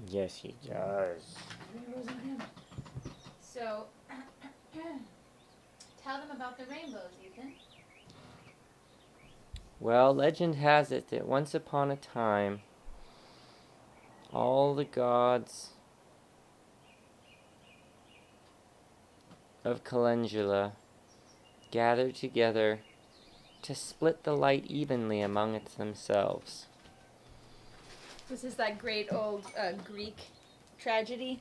Yes, he does. Rainbows on him. So, tell them about the rainbows, Ethan. Well, legend has it that once upon a time, all the gods of Calendula gathered together to split the light evenly among themselves. This is that great old Greek tragedy.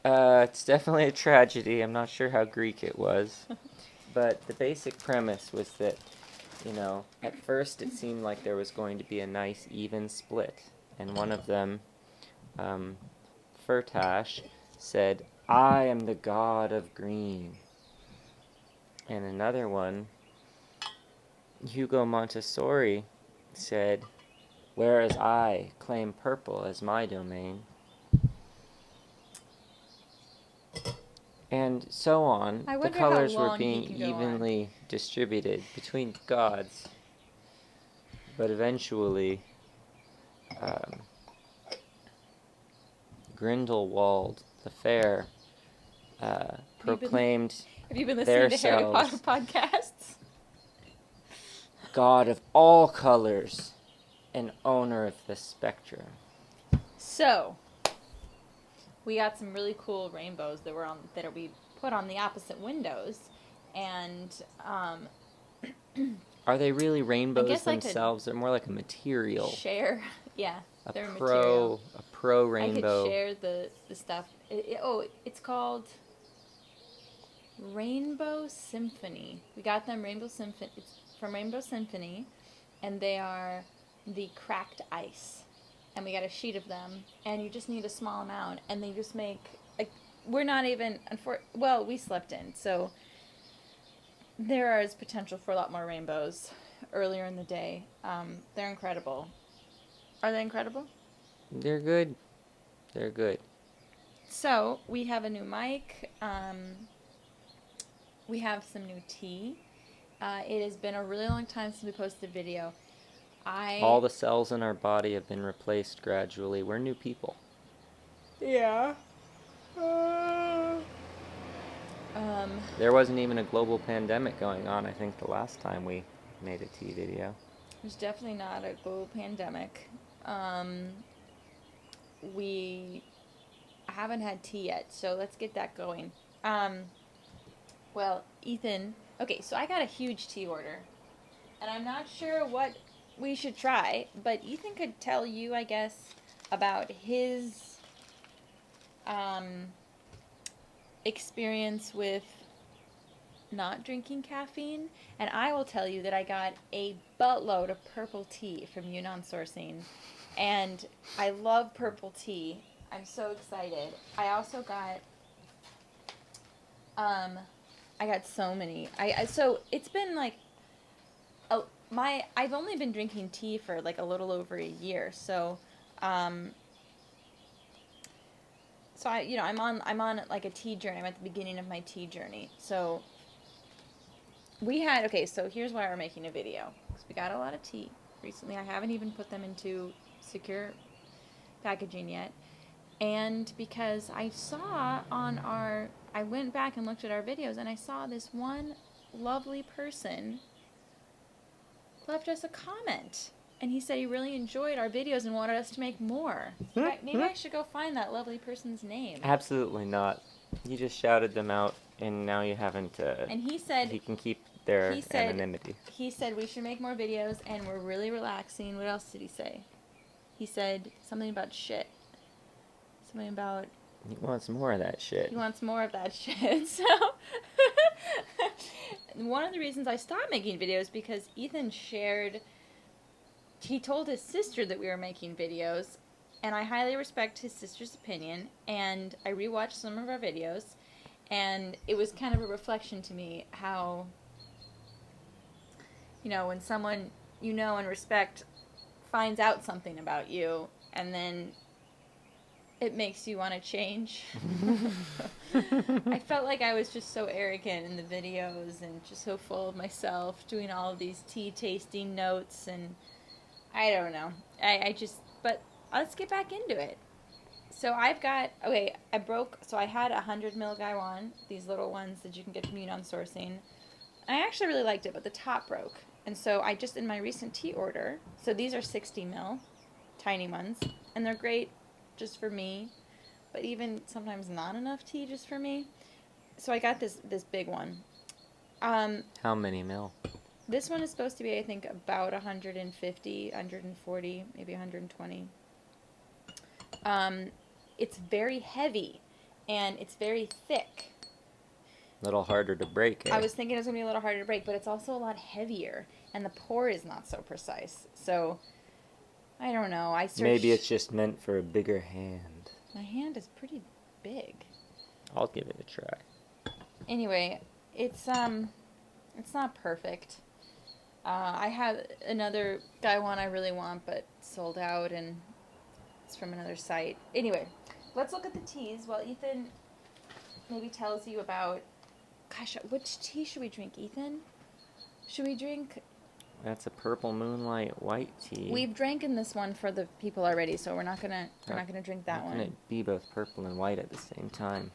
It's definitely a tragedy. I'm not sure how Greek it was. But the basic premise was that, at first it seemed like there was going to be a nice even split. And one of them, Furtash, said, "I am the god of green." And another one, Hugo Montessori, said, "Whereas I claim purple as my domain." And so on. I The wonder how colors were long he being can go on. evenly distributed between gods. But eventually, Grindelwald the Fair proclaimed Have you been listening to Harry Potter podcasts? God of all colors and owner of the spectrum. So, we got some really cool rainbows that we put on the opposite windows, and Are they really rainbows I themselves? They're more like a material. share, yeah, they're A material. pro rainbow. I could share the stuff. It's called Rainbow Symphony. We got them It's from Rainbow Symphony, and they are the cracked ice. And we got a sheet of them, and you just need a small amount, and they just make, like, we're not even, well, we slept in, so there is potential for a lot more rainbows earlier in the day. They're incredible. Are they incredible? They're good. They're good. So, we have a new mic. We have some new tea. It has been a really long time since we posted a video. All the cells in our body have been replaced gradually. We're new people. Yeah. There wasn't even a global pandemic going on, I think, the last time we made a tea video. There's definitely not a global pandemic. We haven't had tea yet, so let's get that going. Well, Ethan, okay, so I got a huge tea order, and I'm not sure what we should try, but Ethan could tell you, I guess, about his experience with not drinking caffeine, and I will tell you that I got a buttload of purple tea from Yunnan sourcing, and I love purple tea. I'm so excited. I also got I got so many. So it's been like I've only been drinking tea for like a little over a year. So I'm on like a tea journey. I'm at the beginning of my tea journey. So so here's why we're making a video. Because we got a lot of tea recently. I haven't even put them into secure packaging yet. And because I went back and looked at our videos, and I saw this one lovely person left us a comment. And he said he really enjoyed our videos and wanted us to make more. Maybe I should go find that lovely person's name. Absolutely not. You just shouted them out, and now you haven't. And he said he can keep their anonymity. He said we should make more videos, and we're really relaxing. What else did he say? He said something about shit. Something about... He wants more of that shit. He wants more of that shit. So, one of the reasons I stopped making videos because Ethan he told his sister that we were making videos, and I highly respect his sister's opinion, and I rewatched some of our videos, and it was kind of a reflection to me how, when someone you know and respect finds out something about you, and then it makes you want to change. I felt like I was just so arrogant in the videos and just so full of myself, doing all of these tea tasting notes, and I don't know. But let's get back into it. So I've got, okay, I had 100 mil Gaiwan, these little ones that you can get from Yunnan sourcing. I actually really liked it, but the top broke. And so I just, in my recent tea order, so these are 60 mil, tiny ones, and they're great just for me, but even sometimes not enough tea just for me. So I got this big one. How many mil? This one is supposed to be, I think, about 150, 140, maybe 120. It's very heavy, and it's very thick. A little harder to break, eh? I was thinking it was going to be a little harder to break, but it's also a lot heavier, and the pour is not so precise. So, I don't know. I searched... Maybe it's just meant for a bigger hand. My hand is pretty big. I'll give it a try. Anyway, it's not perfect. I have another Gaiwan I really want, but sold out, and it's from another site. Anyway, let's look at the teas while Ethan maybe tells you about... Gosh, which tea should we drink, Ethan? Should we drink... That's a purple moonlight white tea. We've drank in this one for the people already, so we're not gonna drink that one. Can it be both purple and white at the same time?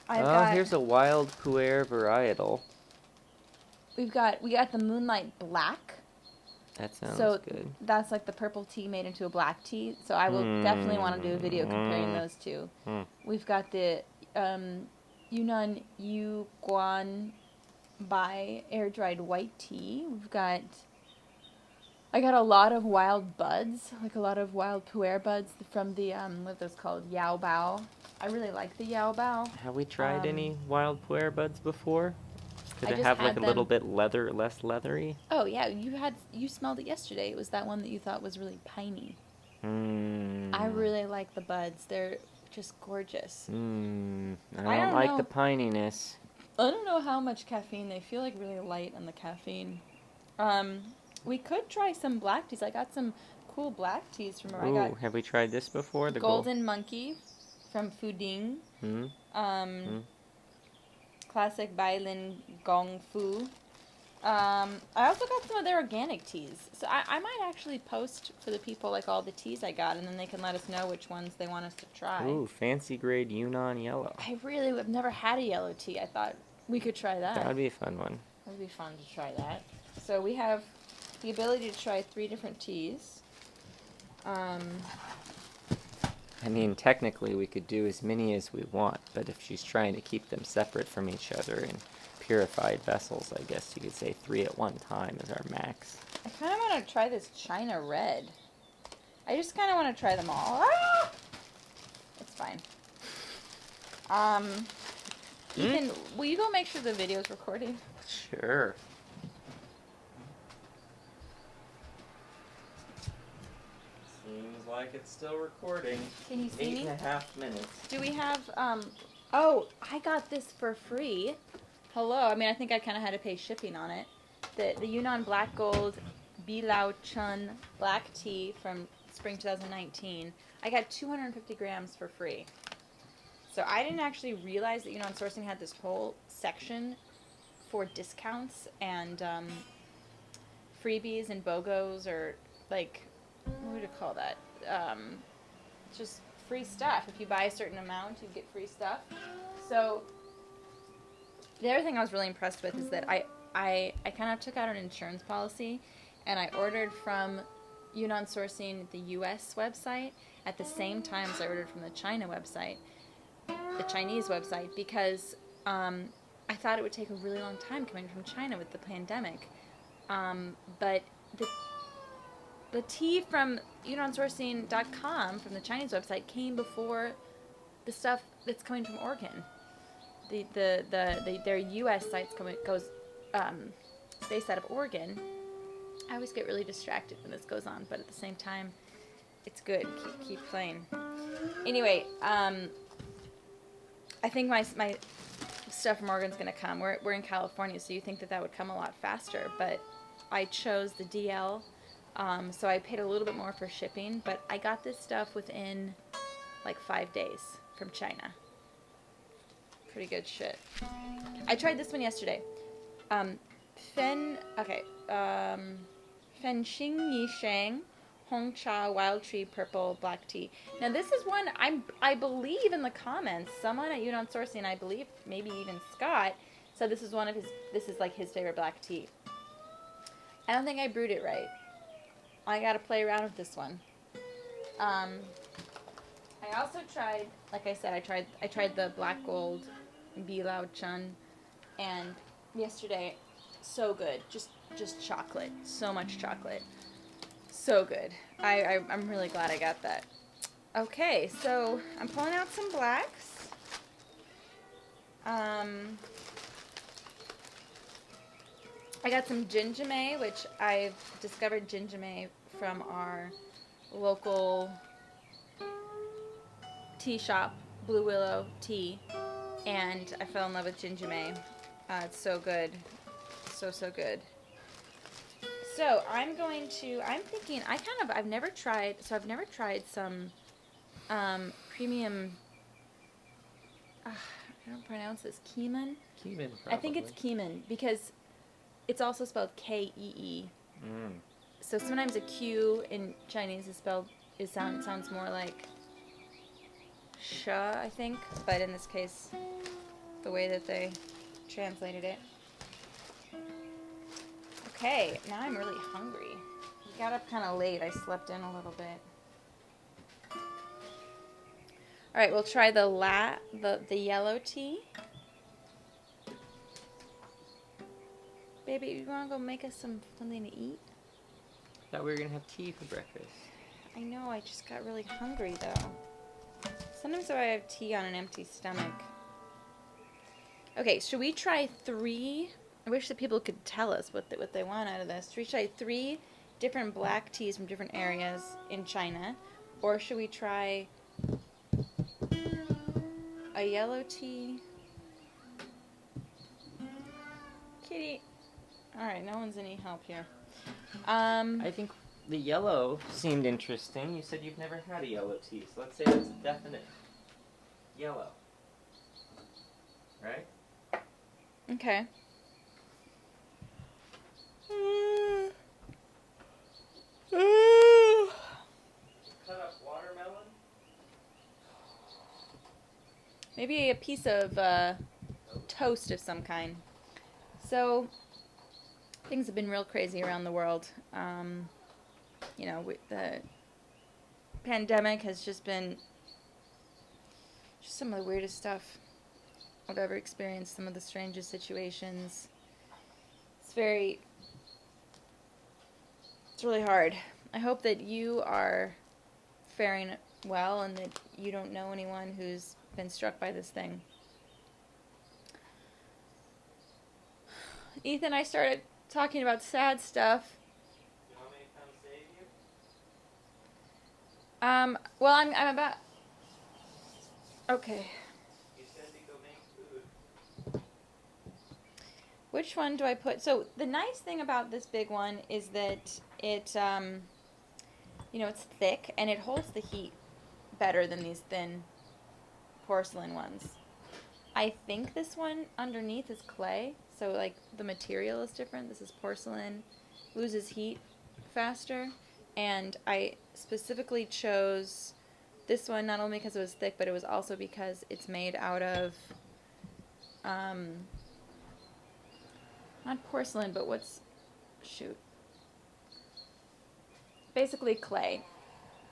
Here's a wild pu'er varietal. We got the moonlight black. That sounds good. That's like the purple tea made into a black tea. So I will definitely want to do a video comparing those two. We've got the Yunnan Yu Guan Bai air dried white tea. I got a lot of wild buds, like a lot of wild pu'er buds from the what are those called, Yao Bao. I really like the Yao Bao. Have we tried any wild pu'er buds before? Did I it just have had like a them. little bit less leathery? Oh yeah, you smelled it yesterday. It was that one that you thought was really piney. I really like the buds. They're just gorgeous. I don't like the pininess. I don't know how much caffeine. They feel like really light on the caffeine. We could try some black teas. I got some cool black teas from where I got. Have we tried this before? The Golden Monkey from Fuding. Classic Bailin Gong Fu. I also got some of their organic teas. So I might actually post for the people like all the teas I got, and then they can let us know which ones they want us to try. Ooh, fancy grade Yunnan yellow. I've never had a yellow tea. I thought we could try that. That would be a fun one. It would be fun to try that. So we have the ability to try 3 different teas. I mean, technically we could do as many as we want, but if she's trying to keep them separate from each other in purified vessels, I guess you could say 3 at one time is our max. I kind of want to try this China Red. I just kind of want to try them all. Ah! It's fine. Ethan, will you go make sure the video's recording? Sure. Seems like it's still recording. Can you see me? 8.5 minutes. Do we have, oh, I got this for free. Hello. I mean, I think I kind of had to pay shipping on it. The Yunnan Black Gold Bilao Chun Black Tea from spring 2019. I got 250 grams for free. So I didn't actually realize that Yunnan Sourcing had this whole section for discounts and freebies and BOGOs, or like, what would you call that? Just free stuff. If you buy a certain amount, you get free stuff. So the other thing I was really impressed with is that I kind of took out an insurance policy, and I ordered from Yunnan Sourcing, the U.S. website, at the same time as I ordered from the China website, the Chinese website, because I thought it would take a really long time coming from China with the pandemic. But the tea from YunnanSourcing.com, from the Chinese website, came before the stuff that's coming from Oregon. Their U.S. sites goes based out of Oregon. I always get really distracted when this goes on, but at the same time, it's good. Keep playing. Anyway, I think my stuff from Oregon's gonna come. We're in California, so you think that would come a lot faster, but I chose the DL, so I paid a little bit more for shipping, but I got this stuff within like 5 days from China. Pretty good shit. I tried this one yesterday. Feng Chingy Sheng Hongcha Wildtree Purple Black Tea. Now this is one I believe in the comments, someone at Yunnan Sourcing, I believe maybe even Scott, said this is like his favorite black tea. I don't think I brewed it right. I gotta play around with this one. I also tried, like I said, I tried the black gold Bilao Chun, and yesterday, so good. Just chocolate, so much chocolate, so good. I'm really glad I got that. Okay, so I'm pulling out some blacks. I got some gingemay, which I've discovered gingemay from our local tea shop, Blue Willow Tea, and I fell in love with gingemay. It's so good. So good. So I'm thinking, I've never tried some premium, I don't pronounce this, Keemun? Keemun, probably. I think it's Keemun, because it's also spelled K-E-E. So sometimes a Q in Chinese sounds more like sh, I think, but in this case, the way that they translated it. Okay, now I'm really hungry. I got up kind of late. I slept in a little bit. All right, we'll try the yellow tea. Baby, you want to go make us something to eat? Thought we were gonna have tea for breakfast. I know, I just got really hungry though. Sometimes I have tea on an empty stomach. Okay, should we try 3? I wish that people could tell us what they want out of this. Should we try 3 different black teas from different areas in China? Or should we try a yellow tea? Kitty. Alright, no one's any help here. I think the yellow seemed interesting. You said you've never had a yellow tea, so let's say that's a definite yellow. Right? Okay. Cut up watermelon? Maybe a piece of toast of some kind. So, things have been real crazy around the world. You know, the pandemic has just been some of the weirdest stuff I've ever experienced, some of the strangest situations. It's really hard. I hope that you are faring well and that you don't know anyone who's been struck by this thing. Ethan, I started talking about sad stuff. You want me to come save you? Well, I'm about... Okay. You said to go make food. Which one do I put? So, the nice thing about this big one is that it, you know, it's thick and it holds the heat better than these thin porcelain ones. I think this one underneath is clay, so like the material is different. This is porcelain, loses heat faster, and I specifically chose this one not only because it was thick, but it was also because it's made out of not porcelain, but basically clay.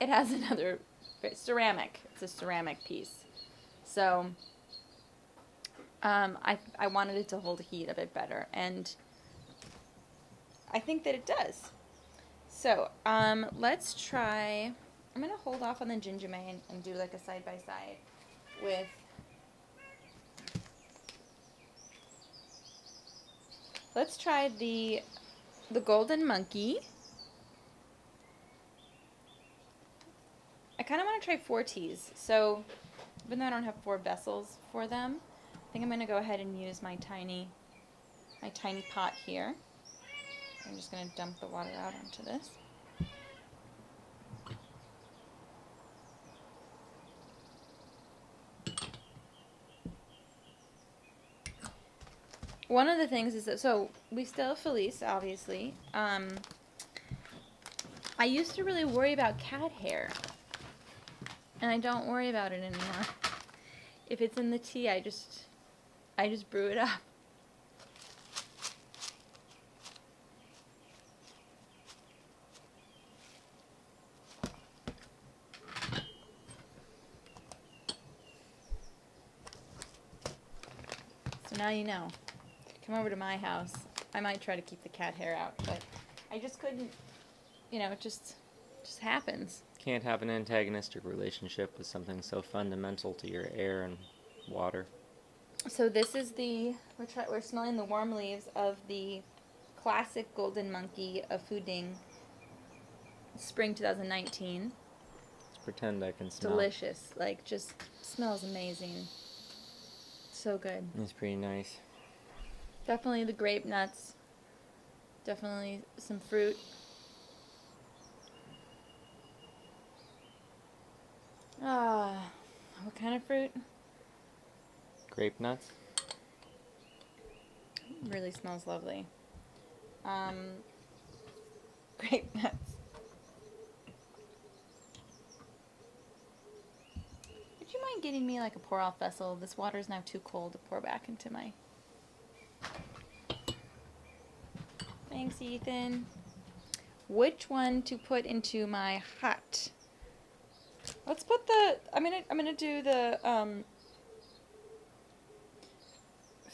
It has another ceramic. It's a ceramic piece. So I wanted it to hold heat a bit better, and I think that it does. So let's try. I'm gonna hold off on the gingemay and do like a side by side with. Let's try the golden monkey. I kind of want to try 4 teas. So even though I don't have 4 vessels for them, I think I'm going to go ahead and use my tiny pot here. I'm just going to dump the water out onto this. One of the things is that, so we still have Felice, obviously. I used to really worry about cat hair. And I don't worry about it anymore. If it's in the tea, I just brew it up. So now you know. If you come over to my house, I might try to keep the cat hair out, but I just couldn't, it just happens. Can't have an antagonistic relationship with something so fundamental to your air and water. So this is we're smelling the warm leaves of the classic golden monkey of Fuding, spring 2019. Let's pretend I can smell. Delicious, like just smells amazing. So good. It's pretty nice. Definitely the grape nuts. Definitely some fruit. What kind of fruit? Grape nuts? Really smells lovely. Grape nuts. Would you mind getting me like a pour-off vessel? This water is now too cold to pour back into my... Thanks, Ethan. Which one to put into my hot? Let's put the... I'm gonna do the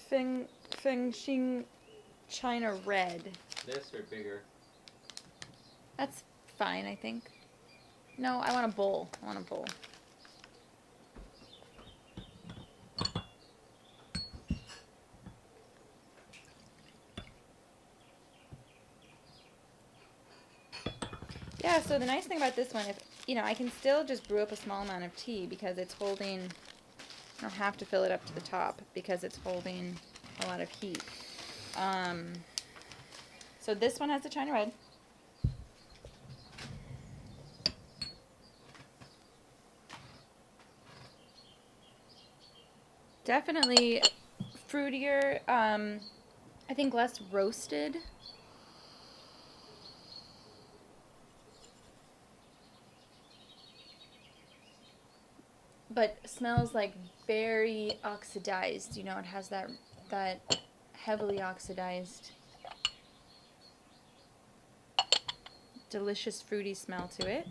Feng Xing China Red. This or bigger? That's fine, I think. No, I want a bowl. Yeah, so the nice thing about this one, I can still just brew up a small amount of tea because it's holding, I don't have to fill it up to the top because it's holding a lot of heat. So this one has the China Red. Definitely fruitier, I think less roasted. But smells like very oxidized. It has that heavily oxidized, delicious fruity smell to it.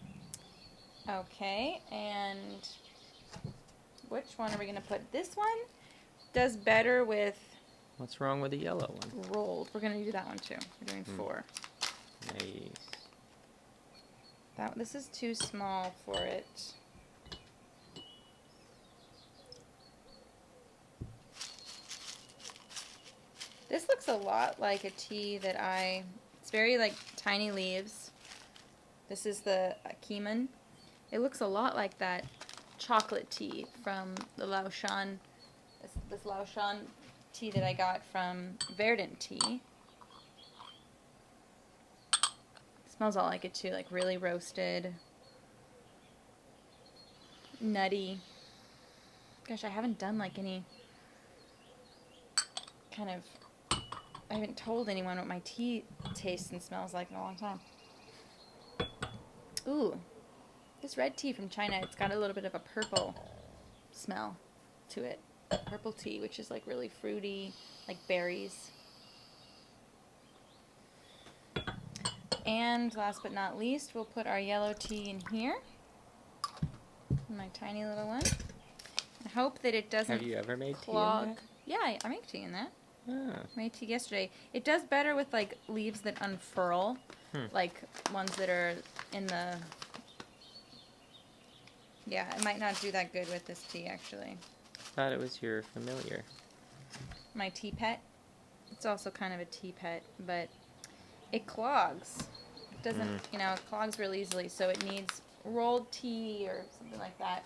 Okay, and which one are we going to put? This one does better with... What's wrong with the yellow one? Rolled. We're going to do that one too. We're doing 4. Nice. This is too small for it. This looks a lot like a tea that it's very like tiny leaves. This is the Keemun. It looks a lot like that chocolate tea from the Laoshan, this Laoshan tea that I got from Verdant Tea. It smells all like it too, like really roasted, nutty. Gosh, I haven't done like any kind of... I haven't told anyone what my tea tastes and smells like in a long time. Ooh, this red tea from China, it's got a little bit of a purple smell to it. Purple tea, which is like really fruity, like berries. And last but not least, we'll put our yellow tea in here. My tiny little one. I hope that it doesn't... Have you ever made clog. tea in that? Yeah, I make tea in that. Oh. I made tea yesterday. It does better with like leaves that unfurl, like ones that are in the... Yeah, it might not do that good with this tea actually. Thought it was your familiar. My tea pet. It's also kind of a tea pet, but it clogs. It doesn't, it clogs real easily, so it needs rolled tea or something like that.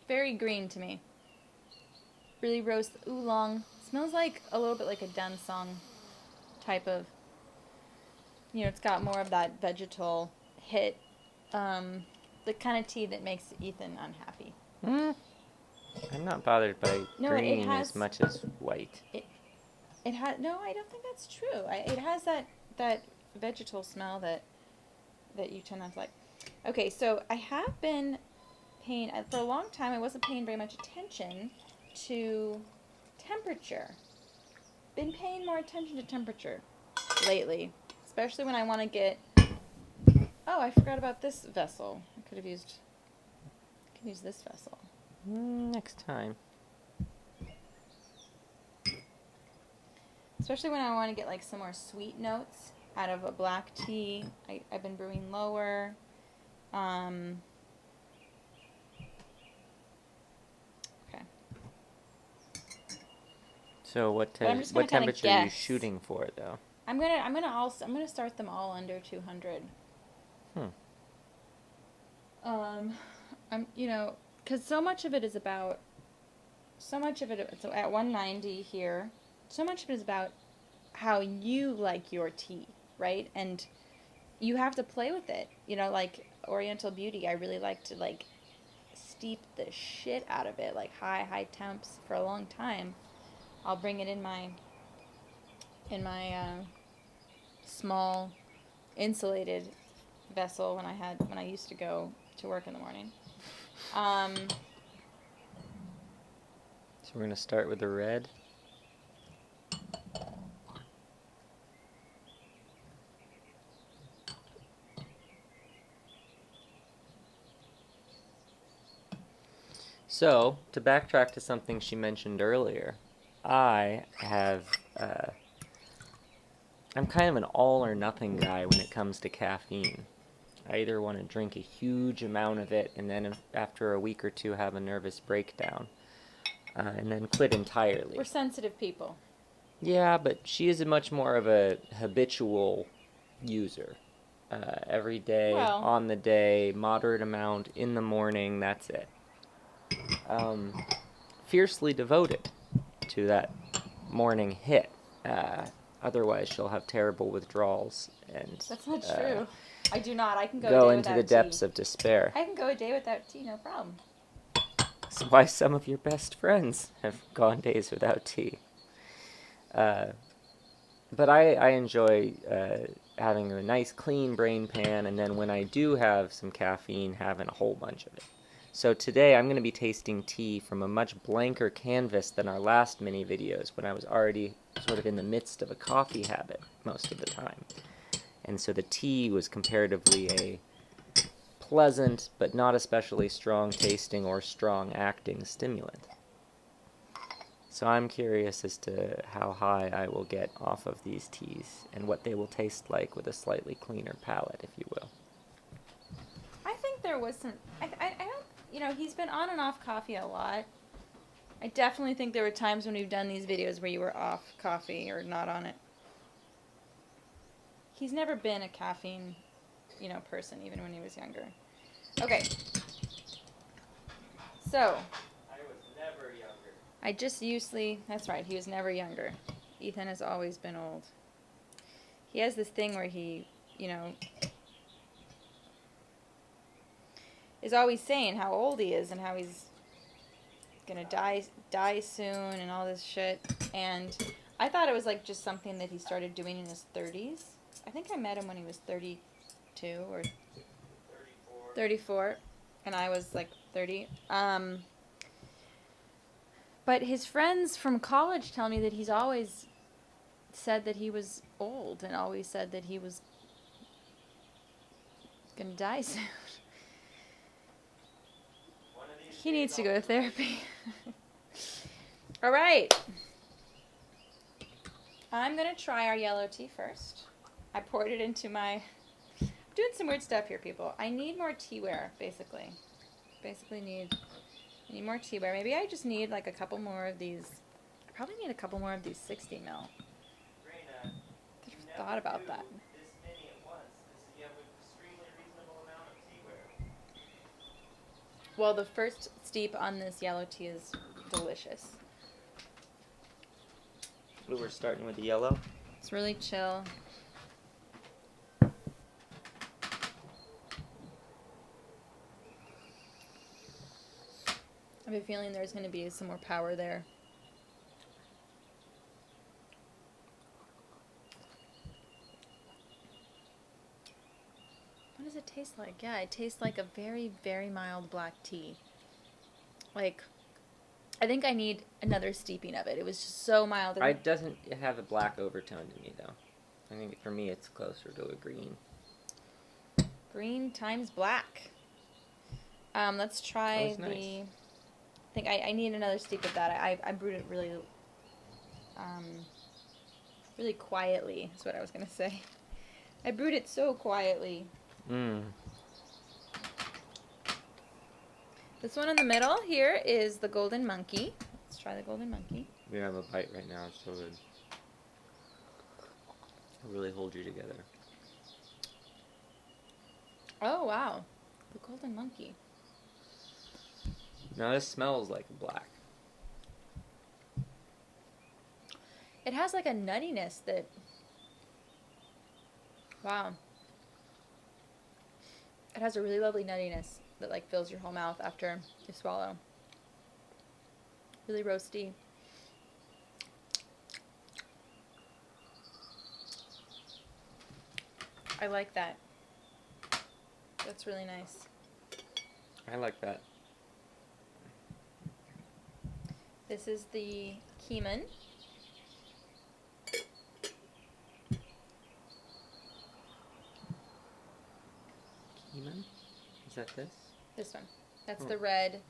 Very green to me. Really roast oolong. Smells like a little bit like a Dunsong type of, it's got more of that vegetal hit. The kind of tea that makes Ethan unhappy. I'm not bothered by green as much as white. It had no. I don't think that's true. It has that vegetal smell that you tend not to like. Okay, so I have been paying for a long time. I wasn't paying very much attention to temperature. Been paying more attention to temperature lately, especially when I want to get. Oh, I forgot about this vessel. I could use this vessel. Next time. Especially when I want to get like some more sweet notes out of a black tea. I've been brewing lower. Okay. So what But I'm just gonna kinda temperature are you guess. shooting for though? I'm gonna start them all under 200. Because so much of it is about. So at 190 here. So much of it is about how you like your tea, right? And you have to play with it. Like Oriental Beauty, I really like to like steep the shit out of it, like high temps for a long time. I'll bring it in my small insulated vessel when I used to go to work in the morning. So we're gonna start with the red. So, to backtrack to something she mentioned earlier, I'm kind of an all or nothing guy when it comes to caffeine. I either want to drink a huge amount of it and then after a week or two have a nervous breakdown, and then quit entirely. We're sensitive people. Yeah, but she is much more of a habitual user. Every day, on the day, moderate amount, in the morning, that's it. Fiercely devoted to that morning hit. Otherwise, she'll have terrible withdrawals and. That's not true. I do not. I can go a day Go without into the depths of despair. I can go a day without tea, no problem. That's why some of your best friends have gone days without tea. But I enjoy having a nice clean brain pan, and then when I do have some caffeine, having a whole bunch of it. So today I'm going to be tasting tea from a much blanker canvas than our last mini videos when I was already sort of in the midst of a coffee habit most of the time. And so the tea was comparatively a pleasant but not especially strong tasting or strong acting stimulant. So I'm curious as to how high I will get off of these teas and what they will taste like with a slightly cleaner palate, if you will. I think there was some. I don't. He's been on and off coffee a lot. I definitely think there were times when we've done these videos where you were off coffee or not on it. He's never been a caffeine, person, even when he was younger. Okay. So. I was never younger. That's right, he was never younger. Ethan has always been old. He has this thing where he, is always saying how old he is and how he's gonna die soon and all this shit. And I thought it was like just something that he started doing in his 30s. I think I met him when he was 32 or 34, and I was like 30. But his friends from college tell me that he's always said that he was old and always said that he was gonna die soon. He needs to go to therapy. All right. I'm going to try our yellow tea first. I poured it into my... I'm doing some weird stuff here, people. I need more teaware, basically. I need more teaware. Maybe I just need like a couple more of these. I probably need a couple more of these 60 ml. I never thought about that. This many at once. You have an extremely reasonable amount of teaware. Well, the first steep on this yellow tea is delicious. Ooh, we're starting with the yellow. It's really chill. I have a feeling there's going to be some more power there. What does it taste like? Yeah, it tastes like a very, very mild black tea. Like, I think I need another steeping of it. It was just so mild. It doesn't have a black overtone to me, though. I think for me it's closer to a green. Green times black. Let's try nice. I think I need another steep of that. I brewed it really, really quietly, is what I was going to say. I brewed it so quietly. This one in the middle here is the Golden Monkey. Let's try the Golden Monkey. We have a bite right now. It's so good. It'll really hold you together. Oh, wow. The Golden Monkey. Now this smells like black. It has like a nuttiness that... Wow. It has a really lovely nuttiness that like fills your whole mouth after you swallow. Really roasty. I like that. That's really nice. I like that. This is the Keemun. Qimen? Is that this? This one. That's the red,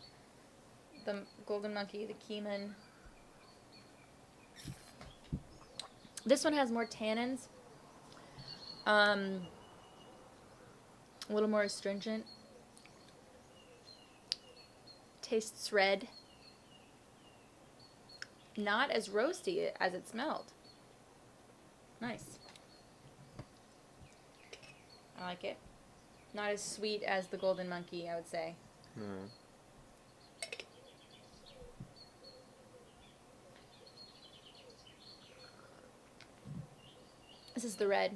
the Golden Monkey, the Keemun. This one has more tannins. A little more astringent. Tastes red. Not as roasty as it smelled. Nice. I like it. Not as sweet as the Golden Monkey, I would say. This is the red.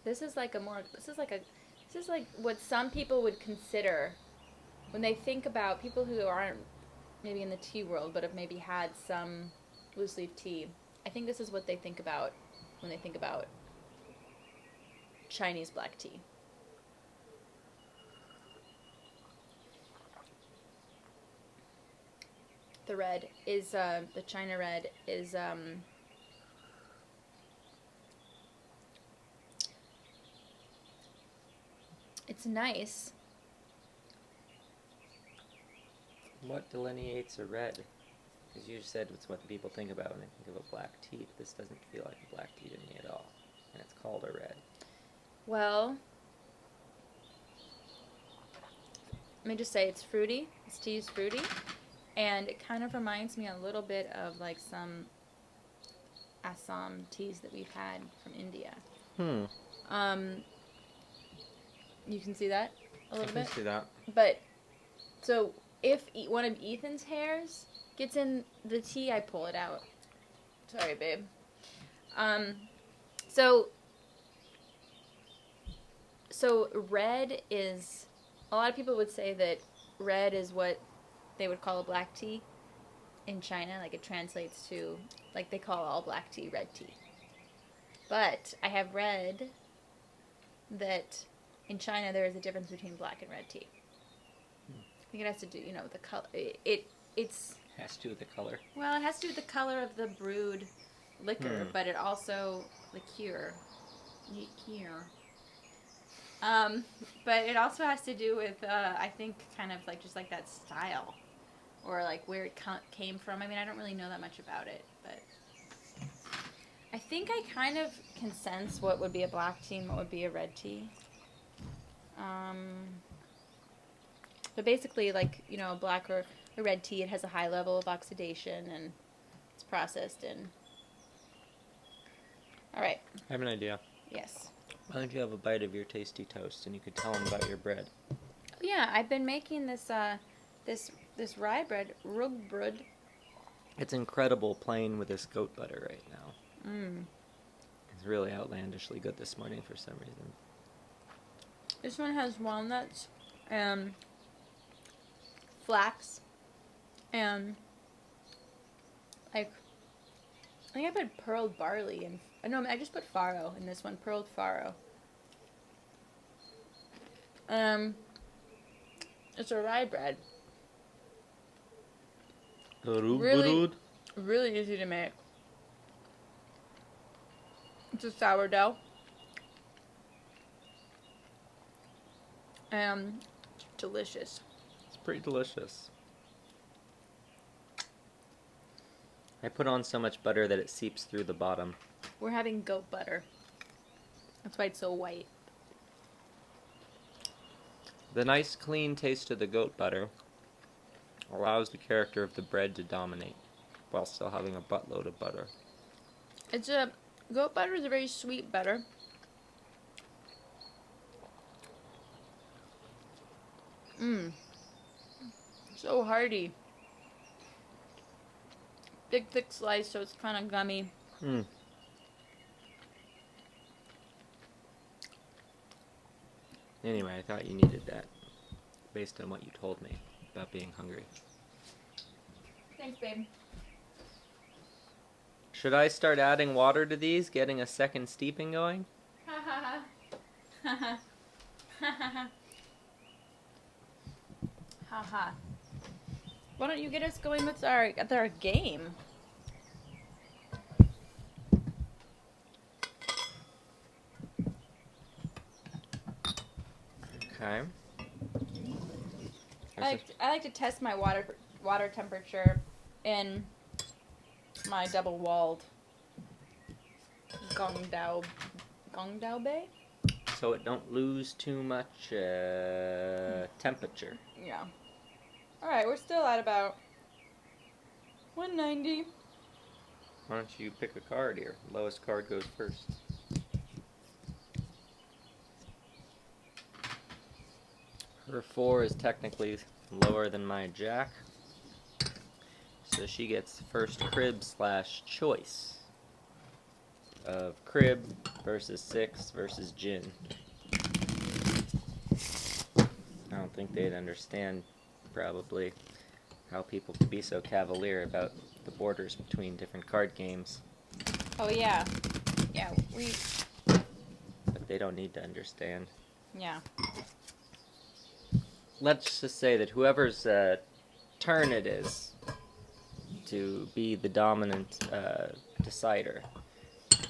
This is like what some people would consider when they think about people who aren't maybe in the tea world but have maybe had some loose leaf tea. I think this is what they think about when they think about Chinese black tea. The red is the China red is it's nice. What delineates a red? Because you said it's what people think about when they think of a black tea, but this doesn't feel like a black tea to me at all. And it's called a red. Well, let me just say it's fruity. This tea is fruity. And it kind of reminds me a little bit of like some Assam teas that we've had from India. You can see that a little bit? I can see that. But, so, if one of Ethan's hairs gets in the tea, I pull it out. Sorry, babe. So red is, a lot of people would say that red is what they would call a black tea in China. Like, it translates to, like, they call all black tea red tea. But I have read that in China there is a difference between black and red tea. I think it has to do, the color. It's has to do with the color. Well, it has to do with the color of the brewed liquor, but it also liqueur. But it also has to do with I think kind of like just like that style, or like where it came from. I mean, I don't really know that much about it, but I think I kind of can sense what would be a black tea and what would be a red tea. But basically, like, a black or a red tea, it has a high level of oxidation and it's processed and... Alright. I have an idea. Yes. Why don't you have a bite of your tasty toast and you could tell them about your bread? Oh, yeah, I've been making this this rye bread, rugbrod. It's incredible playing with this goat butter right now. It's really outlandishly good this morning for some reason. This one has walnuts and flax and like I think I put pearled barley and no, I just put farro in this one, pearled farro. It's a rye bread. Really? Really easy to make. It's a sourdough. Delicious. It's pretty delicious. I put on so much butter that it seeps through the bottom. We're having goat butter. That's why it's so white. The nice, clean taste of the goat butter allows the character of the bread to dominate while still having a buttload of butter. Goat butter is a very sweet butter. So hearty. Big, thick slice, so it's kind of gummy. Anyway, I thought you needed that, based on what you told me about being hungry. Thanks, babe. Should I start adding water to these, getting a second steeping going? Ha ha ha. Ha ha. Ha ha. Why don't you get us going with our game? Okay. I like to test my water temperature in my double-walled Gong Dao Bay. So it don't lose too much temperature. Yeah. All right, we're still at about 190. Why don't you pick a card here? Lowest card goes first. Her 4 is technically lower than my jack. So she gets first crib / choice of crib versus 6 versus gin. I don't think they'd understand, probably, how people could be so cavalier about the borders between different card games. Oh, yeah. Yeah, But they don't need to understand. Yeah. Let's just say that whoever's turn it is to be the dominant decider,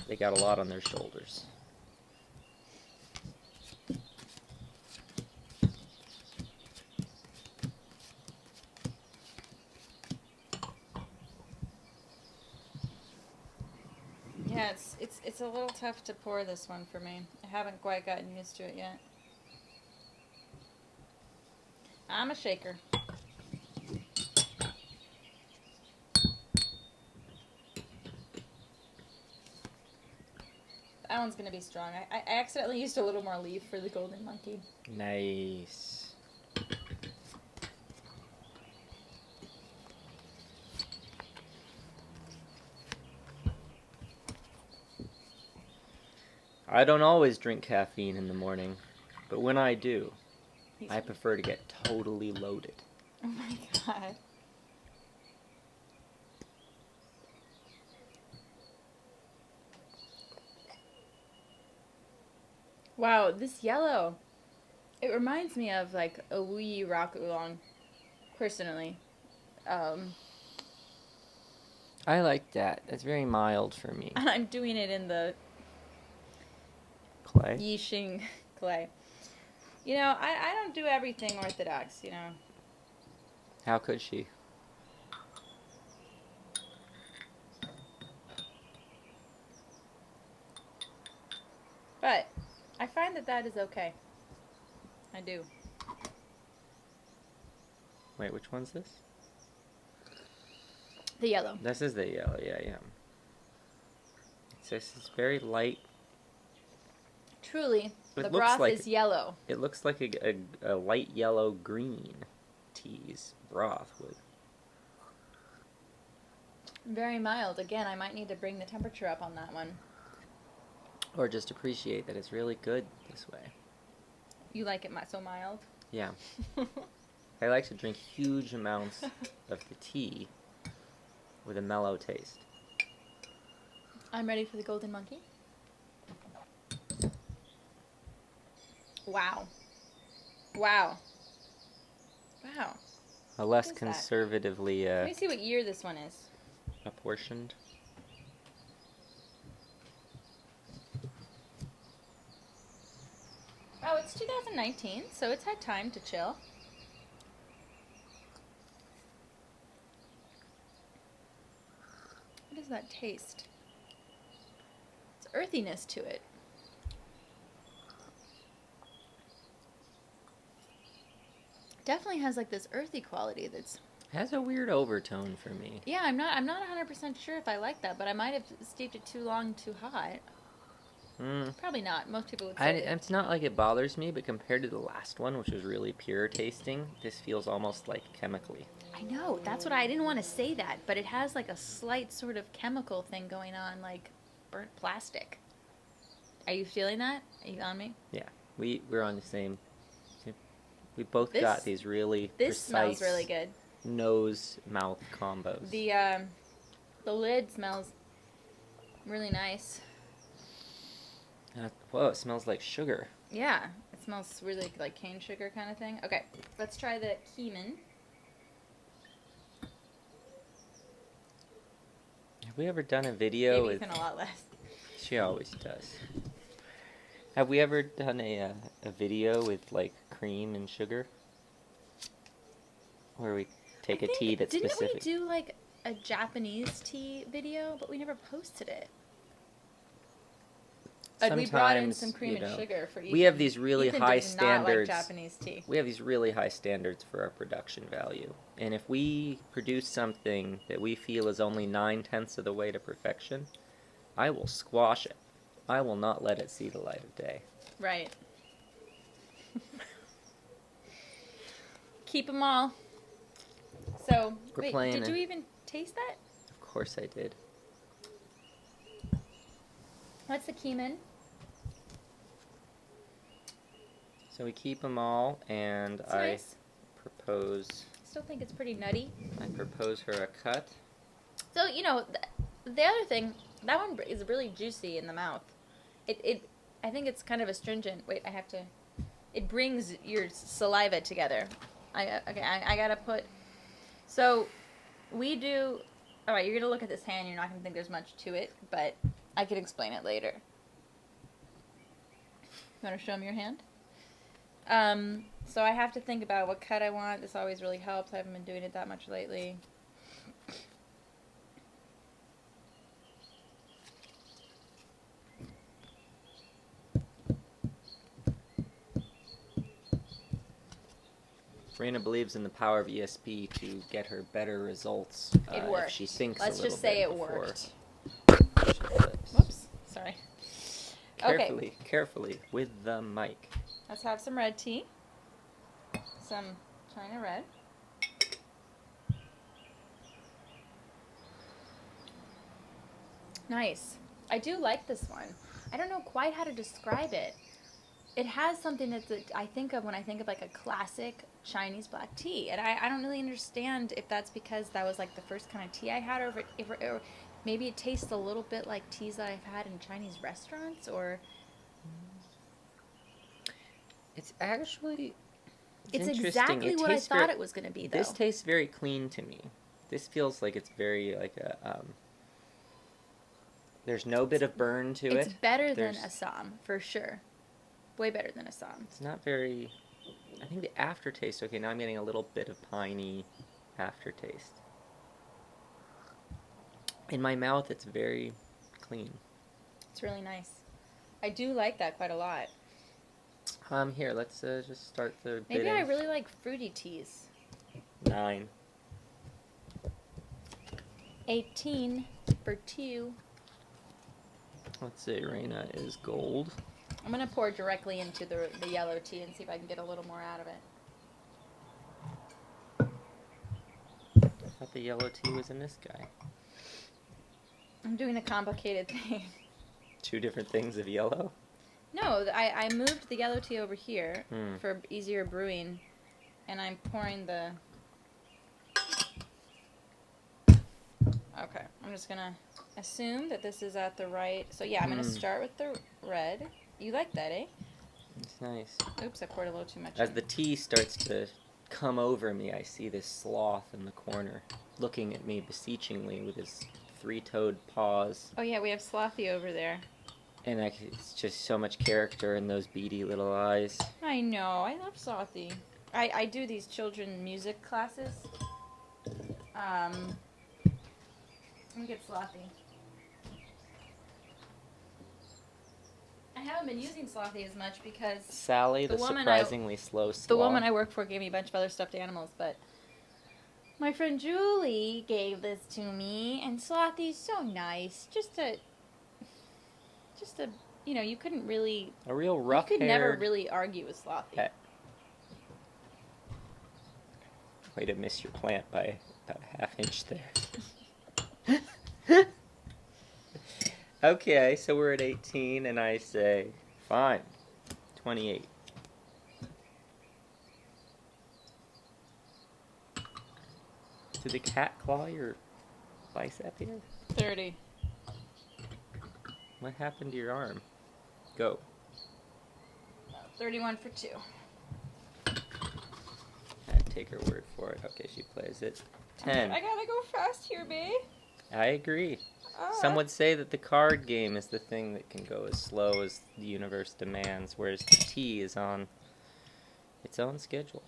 they got a lot on their shoulders. Yeah, it's a little tough to pour this one for me. I haven't quite gotten used to it yet. I'm a shaker. That one's gonna be strong. I accidentally used a little more leaf for the golden monkey. Nice. I don't always drink caffeine in the morning, but when I do, I prefer to get totally loaded. Oh my god. Wow, this yellow. It reminds me of like a wee rock oolong, personally. I like that. It's very mild for me. And I'm doing it in the Clay? Yixing clay. You know, I don't do everything orthodox, you know. How could she? But I find that is okay. I do. Wait, which one's this? The yellow. This is the yellow, yeah. It's very light. Truly, It the looks broth like- is yellow. It looks like a light yellow green tea's broth with. Very mild. Again, I might need to bring the temperature up on that one. Or just appreciate that it's really good this way. You like it so mild? Yeah. I like to drink huge amounts of the tea with a mellow taste. I'm ready for the golden monkey. Wow. Wow. Wow. A less is that? conservatively Let me see what year this one is. apportioned. Oh, it's 2019, so it's had time to chill. What does that taste? It's earthiness to it. Definitely has like this earthy quality that's... Has a weird overtone for me. Yeah, I'm not 100% sure if I like that, but I might have steeped it too long, too hot. Probably not. Most people would say It's not like it bothers me, but compared to the last one, which was really pure tasting, this feels almost like chemically. I know. That's what I didn't want to say that, but it has like a slight sort of chemical thing going on, like burnt plastic. Are you feeling that? Are you on me? Yeah, we're on the same. We both This- got these really This precise smells really good. nose-mouth combos. The lid smells really nice. Whoa, it smells like sugar. Yeah, it smells really like cane sugar kind of thing. Okay, let's try the Keemun. Have we ever done a video Baby's with... been a lot less. She always does. Have we ever done a video with, like, cream and sugar? Where we take a tea that's specific. Didn't we do, like, a Japanese tea video, but we never posted it? We brought in some cream and sugar for Ethan. We have these really Ethan high does not standards. like Japanese tea. We have these really high standards for our production value. And if we produce something that we feel is only 9/10 of the way to perfection, I will squash it. I will not let it see the light of day. Right. Keep them all. So, did you even taste that? Of course I did. What's the Qimen? So we keep them all, and It's nice. propose... Still think it's pretty nutty. I propose her a cut. So, you know, the other thing, that one is really juicy in the mouth. I think it's kind of astringent. Wait, it brings your saliva together. I gotta put, so we do, alright, you're gonna look at this hand, you're not gonna think there's much to it, but I could explain it later. You wanna show me your hand? So I have to think about what cut I want. This always really helps. I haven't been doing it that much lately. Raina believes in the power of ESP to get her better results. It worked. If she thinks Let's a little just say bit it before worked. she flips. Whoops. Sorry. Carefully, carefully, with the mic. Let's have some red tea. Some China red. Nice. I do like this one. I don't know quite how to describe it. It has something that I think of when I think of like a classic Chinese black tea. And I don't really understand if that's because that was like the first kind of tea I had, or or maybe it tastes a little bit like teas that I've had in Chinese restaurants, or... It's actually... It's interesting. exactly what I thought it was going to be, though. This tastes very clean to me. This feels like it's very, like a, there's no bit of burn to it. It's better than Assam, for sure. Way better than Assam. It's not very... I think the aftertaste... Okay, now I'm getting a little bit of piney aftertaste. In my mouth, it's very clean. It's really nice. I do like that quite a lot. Here, let's just start the bidding. Maybe I really like fruity teas. 9. 18 for 2. Let's see, Raina is gold. I'm going to pour directly into the yellow tea and see if I can get a little more out of it. I thought the yellow tea was in this guy. I'm doing a complicated thing. 2 different things of yellow? No, I moved the yellow tea over here for easier brewing, and I'm pouring the... Okay, I'm just going to assume that this is at the right... So yeah, I'm going to start with the red. You like that, eh? It's nice. Oops, I poured a little too much As in. the tea starts to come over me, I see this sloth in the corner, looking at me beseechingly with his three-toed paws. Oh yeah, we have Slothy over there. And it's just so much character in those beady little eyes. I know, I love Slothy. I do these children music classes. Let me get Slothy. I haven't been using Slothy as much because Sally, the surprisingly slow sloth. the woman I work for gave me a bunch of other stuffed animals, but my friend Julie gave this to me, and Slothy's so nice. Just a, you know, you couldn't really... A real rough-haired... You could never really argue with Slothy. pet. Way to miss your plant by about a half-inch there. Okay, so we're at 18, and I say, fine, 28. Did the cat claw your bicep here? 30. What happened to your arm? Go. 31 for 2. I'd take her word for it. Okay, she plays it. 10. I gotta go fast here, babe. I agree. Some would say that the card game is the thing that can go as slow as the universe demands, whereas the tea is on its own schedule.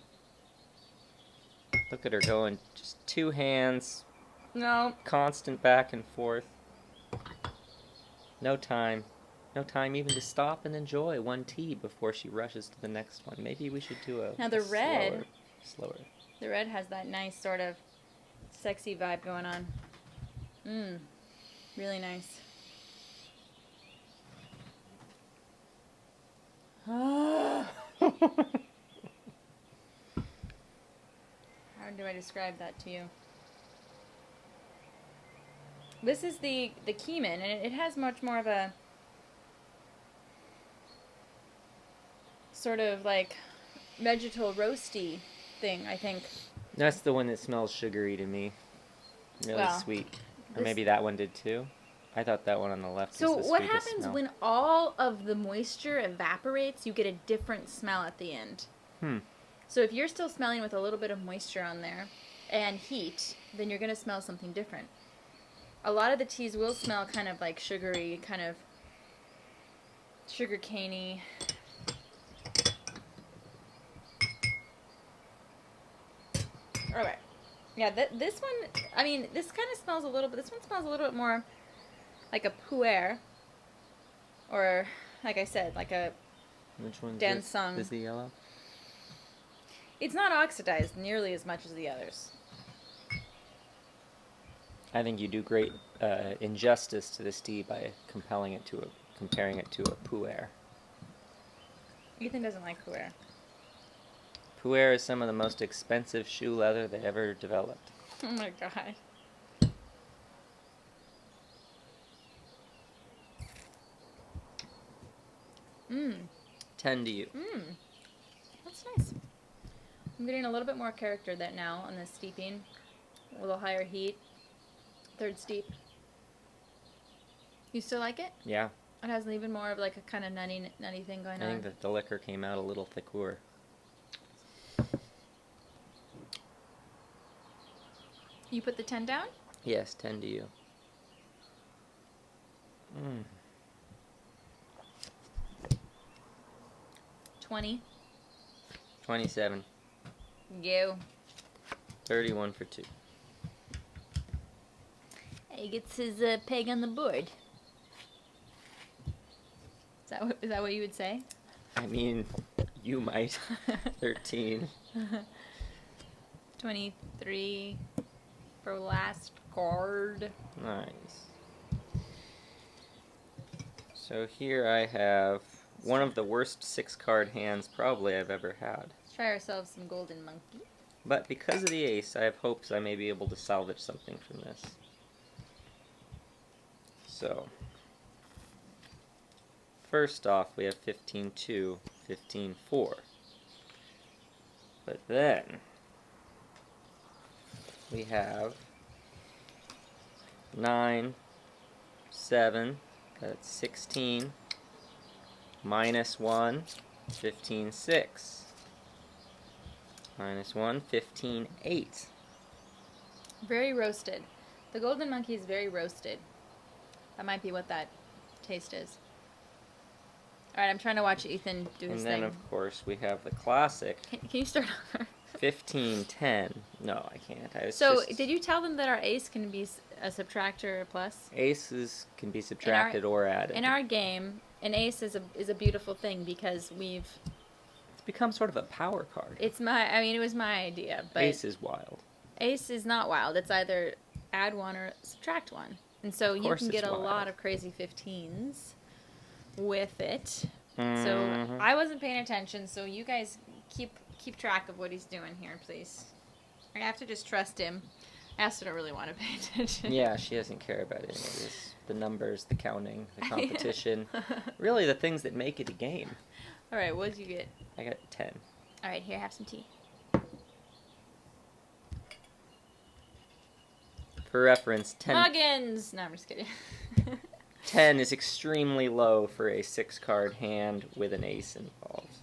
Look at her going, just 2 hands. No. Constant back and forth. No time. No time even to stop and enjoy one tea before she rushes to the next one. Maybe we should do a Now the red... slower. The red has that nice sort of sexy vibe going on. Really nice. How do I describe that to you? This is the Qimen, and it has much more of a sort of like vegetal roasty thing, I think. That's the one that smells sugary to me. Really Well, sweet. Or maybe that one did too. I thought that one on the left So was the what sweetest happens smell. when all of the moisture evaporates? You get a different smell at the end. So if you're still smelling with a little bit of moisture on there and heat, then you're going to smell something different. A lot of the teas will smell kind of like sugary, kind of sugar caney. Alright. Yeah, this one, I mean, this kind of smells a little bit, this one smells a little bit more like a pu'er. Or, like I said, like a Which one's Dansung. This is the yellow? It's not oxidized nearly as much as the others. I think you do great injustice to this tea by comparing it to a pu'er. Ethan doesn't like pu'er. Pu'er is some of the most expensive shoe leather they ever developed. Oh my god. 10 to you. That's nice. I'm getting a little bit more character that now on this steeping. A little higher heat. Third steep. You still like it? Yeah. It has even more of like a kind of nutty thing going on. I think that the liquor came out a little thicker. You put the 10 down? Yes, 10 to you. 20. 27. Go. 31 for 2. He gets his peg on the board. Is that what you would say? I mean, you might. 13. 23 for last card. Nice. So here I have one of the worst 6-card hands probably I've ever had. Let's try ourselves some golden monkey. But because of the ace, I have hopes I may be able to salvage something from this. So, first off, we have 15-2, 15-4. But then, we have 9, 7, that's 16, minus 1, 15-6. -1, 15-8. Very roasted. The golden monkey is very roasted. That might be what that taste is. All right, I'm trying to watch Ethan do his And then, thing. of course, we have the classic. Can you start over? 15-10. No, I can't. Did you tell them that our ace can be a subtractor or a plus? Aces can be subtracted or added. In our game, an ace is a beautiful thing because It's become sort of a power card. it was my idea, but Ace is wild. Ace is not wild. It's either add 1 or subtract 1. And so you can get a lot of crazy 15s with it. So I wasn't paying attention, so you guys keep track of what he's doing here, please. I have to just trust him. I also don't really want to pay attention. Yeah, she doesn't care about any of this. The numbers, the counting, the competition. Really the things that make it a game. All right, what did you get? I got 10. All right, here, have some tea. For reference, 10... Muggins! No, I'm just kidding. 10 is extremely low for a 6-card hand with an ace involved.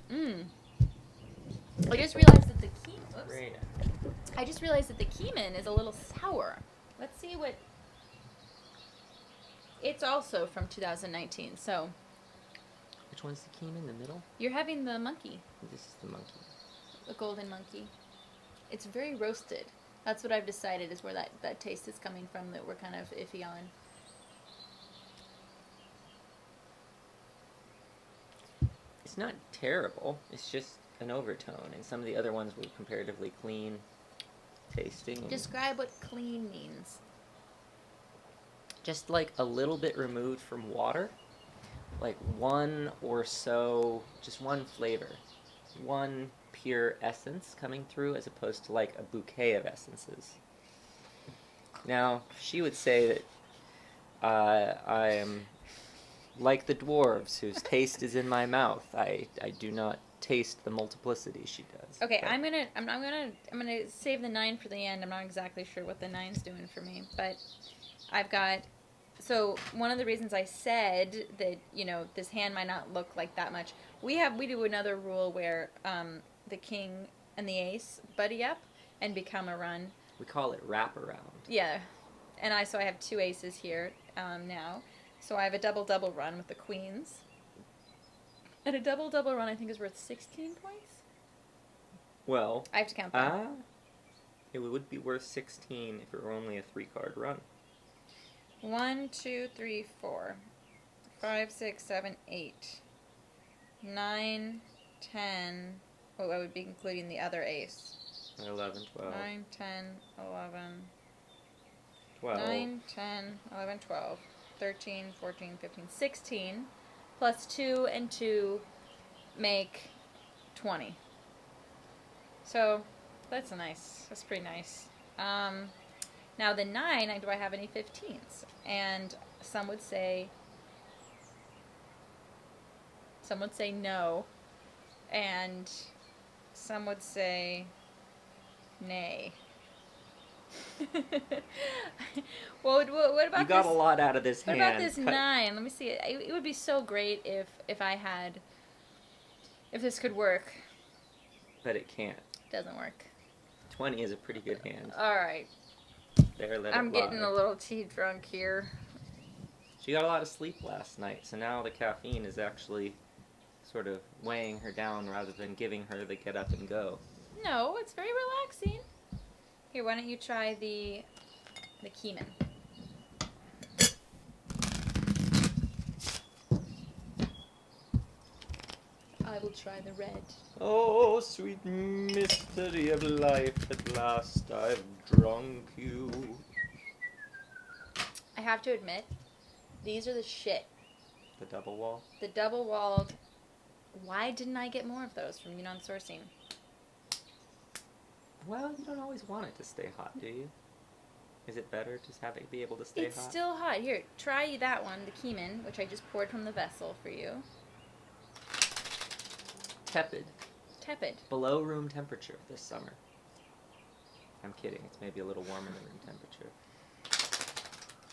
I just realized that the Keemun... Great. I just realized that the Keemun is a little sour. Let's see what... It's also from 2019, so... Which one's the Qimen in the middle? You're having the monkey. This is the monkey. The golden monkey. It's very roasted. That's what I've decided is where that taste is coming from that we're kind of iffy on. It's not terrible. It's just an overtone. And some of the other ones were comparatively clean tasting. Describe what clean means. Just like a little bit removed from water. Like one or so, just one flavor. One pure essence coming through as opposed to like a bouquet of essences. Now, she would say that I am like the dwarves whose taste is in my mouth. I do not taste the multiplicity she does. Okay, but I'm gonna save the 9 for the end. I'm not exactly sure what the 9's doing for me, but I've got. So one of the reasons I said that this hand might not look like that much. We do another rule where the king and the ace buddy up and become a run. we call it wraparound. Yeah, and I have 2 aces here now. So I have a double run with the queens. And a double run I think is worth 16 points. Well, I have to count that. it would be worth 16 if it were only a 3-card run. 1, 2, 3, 4, 5, 6, 7, 8, 9, 10. Oh, I would be including the other ace. 11, 12. 9, 10, 11. 12. 9, 10, 11, 12, 13, 14, 15, 16. Plus 2 and 2 make 20. So that's nice. That's pretty nice. Now the 9, do I have any 15s? And some would say no, and some would say nay. Well, what about you got this? a lot out of this hand. What about this 9? Let me see. It would be so great if this could work. But it can't. Doesn't work. 20 is a pretty good hand. All right. There, let I'm it lie. getting a little tea drunk here. She got a lot of sleep last night, so now the caffeine is actually sort of weighing her down rather than giving her the get up and go. No, it's very relaxing. Here, why don't you try the Keemun? I will try the red. Oh, sweet mystery of life, at last I've drunk you. I have to admit, these are the shit. The double wall? The double-walled. Why didn't I get more of those from Yunnan sourcing? Well, you don't always want it to stay hot, do you? Is it better to have it be able to stay It's hot? still hot. Here, try that one, the Keemun, which I just poured from the vessel for you. Tepid. Tepid. Below room temperature this summer. I'm kidding. It's maybe a little warmer than room temperature.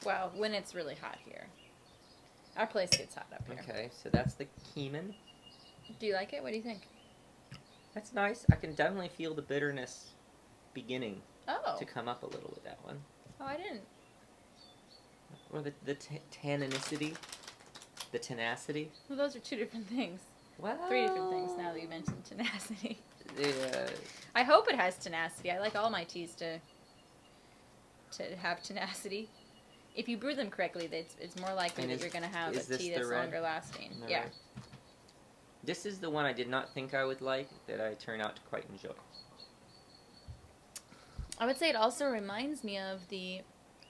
Well, when it's really hot here. Our place gets hot up here. Okay, so that's the Qimen. Do you like it? What do you think? That's nice. I can definitely feel the bitterness beginning to come up a little with that one. Oh, I didn't. Or the tanninicity, the tenacity. Well, those are two different things. Well, 3 different things now that you mentioned tenacity. Yeah. I hope it has tenacity. I like all my teas to have tenacity. If you brew them correctly, it's more likely that you're going to have a tea that's longer lasting. Yeah. Right? This is the one I did not think I would like that I turn out to quite enjoy. I would say it also reminds me of the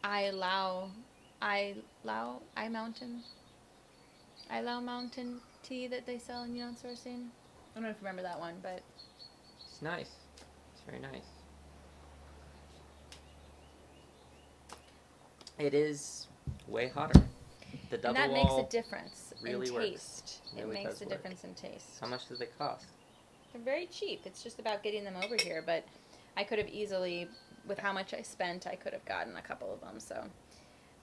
Ilau Mountain tea that they sell in Yunnan sourcing. I don't know if you remember that one, but it's nice. It's very nice. It is way hotter. The double and that makes a difference really in taste. Really it makes a difference in taste. How much do they cost? They're very cheap. It's just about getting them over here, but I could have easily, with how much I spent, I could have gotten a couple of them. So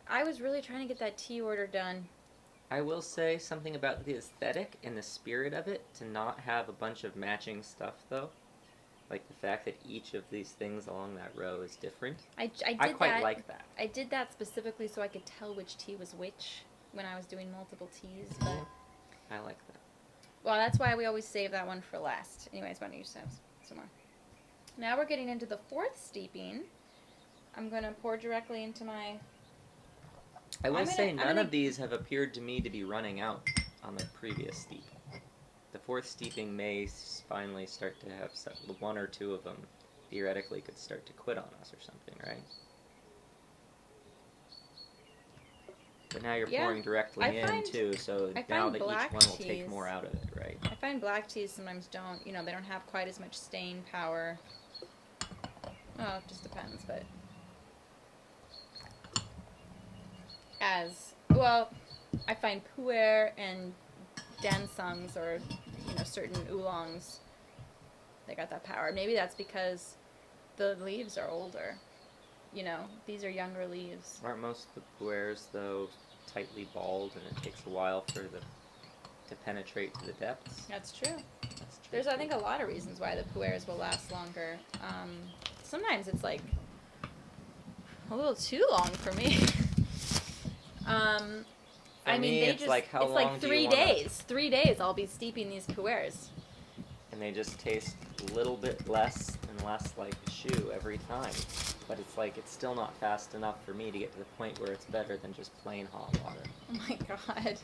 I was really trying to get that tea order done. I will say something about the aesthetic and the spirit of it, to not have a bunch of matching stuff, though. Like the fact that each of these things along that row is different. I quite like that. I did that specifically so I could tell which tea was which when I was doing multiple teas. But I like that. Well, that's why we always save that one for last. Anyways, why don't you have some more? Now we're getting into the 4th steeping. I'm going to pour directly into my... I will say none of these have appeared to me to be running out on the previous steep. The 4th steeping may finally start to have one or two of them theoretically could start to quit on us or something, right? But now you're pouring directly in too, so now that each one will take more out of it, right? I find black teas sometimes don't, they don't have quite as much staying power. Well, it just depends, but... I find pu'er and dansungs, or certain oolongs, they got that power. Maybe that's because the leaves are older. These are younger leaves. Aren't most of the pu'ers though tightly balled, and it takes a while for them to penetrate to the depths? That's true. There's, I think, a lot of reasons why the pu'ers will last longer. Sometimes it's like a little too long for me. It's like 3 days. 3 days I'll be steeping these pu'ers. And they just taste a little bit less and less like a shoe every time. But it's still not fast enough for me to get to the point where it's better than just plain hot water. Oh my god.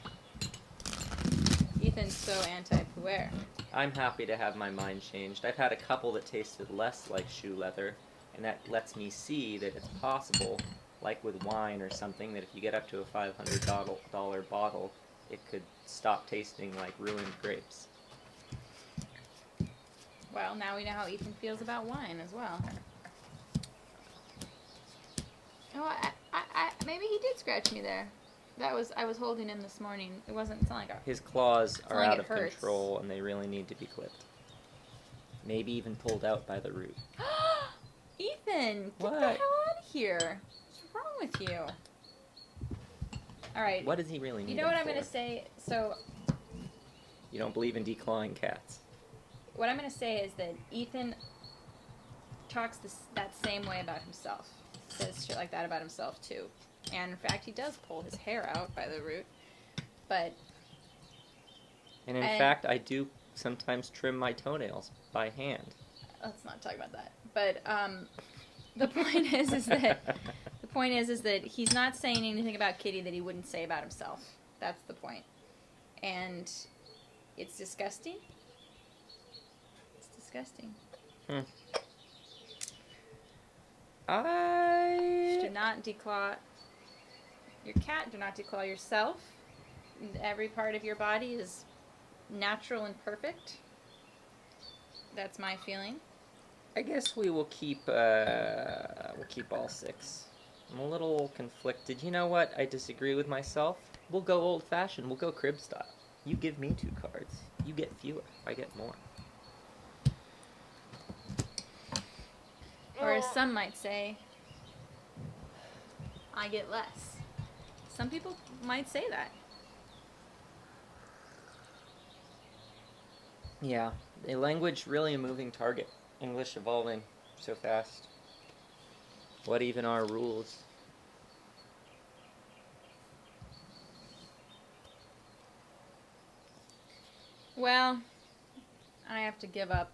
Ethan's so anti-pu'er. I'm happy to have my mind changed. I've had a couple that tasted less like shoe leather, and that lets me see that it's possible, like with wine or something, that if you get up to a $500 bottle, it could stop tasting like ruined grapes. Well, now we know how Ethan feels about wine as well. Oh, maybe he did scratch me there. I was holding him this morning. It wasn't like his claws are out of control, and they really need to be clipped. Maybe even pulled out by the root. Ethan, get the hell out of here! What's wrong with you? All right. What does he really need? You know what I'm going to say? So. You don't believe in declawing cats. What I'm going to say is that Ethan talks that same way about himself. Says shit like that about himself too. And in fact, he does pull his hair out by the root. But. And in fact, I do sometimes trim my toenails by hand. Let's not talk about that. But the point is that he's not saying anything about Kitty that he wouldn't say about himself. That's the point. And it's disgusting. It's disgusting. Do not declaw your cat. Do not declaw yourself. Every part of your body is natural and perfect. That's my feeling. I guess we will keep all 6. I'm a little conflicted. You know what? I disagree with myself. We'll go old-fashioned. We'll go crib style. You give me 2 cards. You get fewer. I get more. Or as some might say, I get less. Some people might say that. Yeah, a language really a moving target. English evolving so fast. What even are rules? Well, I have to give up.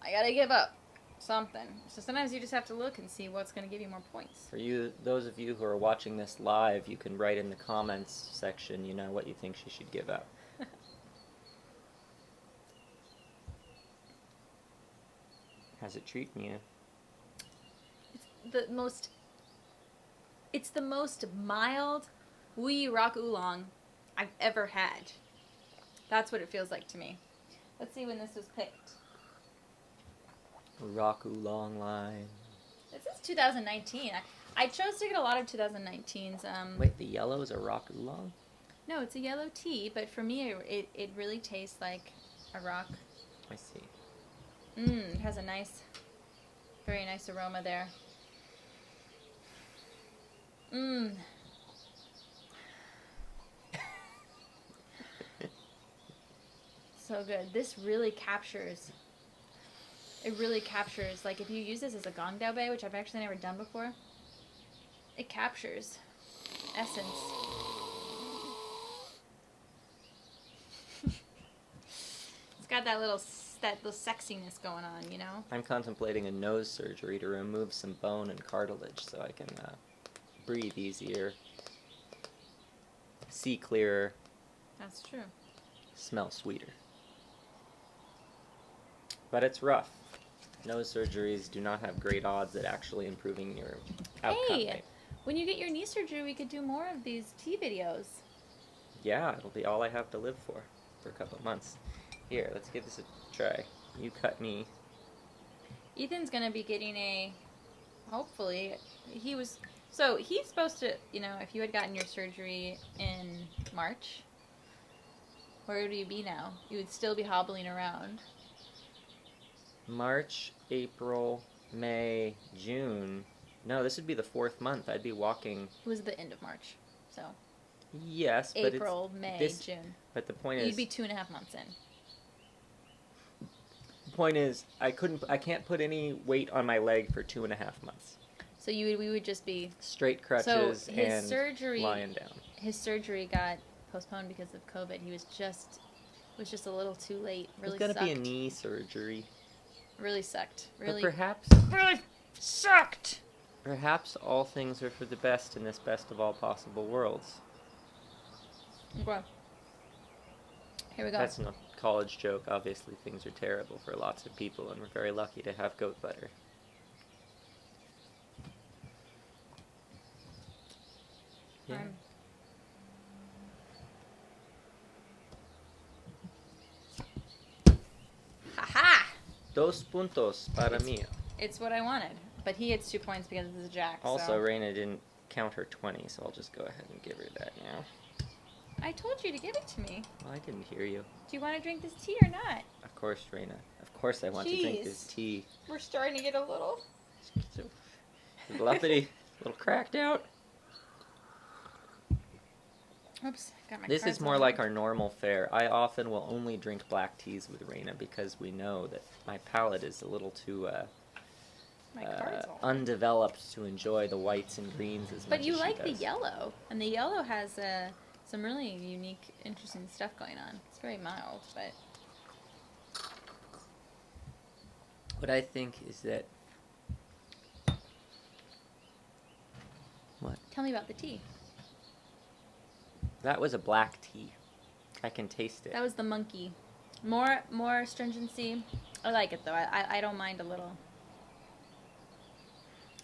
I gotta give up something. So sometimes you just have to look and see what's gonna give you more points. For you, those of you who are watching this live, you can write in the comments section, what you think she should give up. How's it treating you? It's the most mild wee rock oolong I've ever had. That's what it feels like to me. Let's see when this was picked. Rock oolong line. This is 2019. I chose to get a lot of 2019s. Wait, the yellow is a rock oolong? No, it's a yellow tea, but for me, it really tastes like a rock. I see. It has a nice, very nice aroma there. So good. This really captures. It really captures, like if you use this as a gong dao bei, which I've actually never done before, it captures essence. It's got that little sexiness going on, you know? I'm contemplating a nose surgery to remove some bone and cartilage so I can breathe easier, see clearer. That's true. Smell sweeter. But it's rough. Nose surgeries do not have great odds at actually improving your outcome. Hey, when you get your knee surgery, we could do more of these tea videos. Yeah, it'll be all I have to live for a couple of months. Here, let's give this a try. You cut me. Ethan's gonna be getting hopefully, so he's supposed to, if you had gotten your surgery in March, where would you be now? You would still be hobbling around. March, April, May, June. No, this would be the 4th month. I'd be walking. It was the end of March, so. Yes, but April, May, June. But the point is, you'd be 2.5 months in. The point is, I can't put any weight on my leg for 2.5 months. So we would just be straight crutches and lying down. His surgery got postponed because of COVID. It was just a little too late. Really sucked. It's gonna be a knee surgery. Really sucked. Really. But perhaps. Really sucked. Perhaps all things are for the best in this best of all possible worlds. Okay. Here we go. That's no college joke. Obviously, things are terrible for lots of people, and we're very lucky to have goat butter. Yeah. Ha-ha! 2 puntos para mí. It's what I wanted, but he gets 2 points because it's a jack. Also, so. Reina didn't count her 20, so I'll just go ahead and give her that now. I told you to give it to me. Well, I didn't hear you. Do you want to drink this tea or not? Of course, Reina. Of course I want to drink this tea. We're starting to get a little... Fluffy, a little cracked out. Oops, got my This cards is more on. like our normal fare. I often will only drink black teas with Reina because we know that my palate is a little too undeveloped to enjoy the whites and greens as much But as you she like does. the yellow, and the yellow has some really unique, interesting stuff going on. It's very mild, but... What I think is that... What? Tell me about the tea. That was a black tea. I can taste it. That was the monkey. More astringency. I like it, though. I don't mind a little.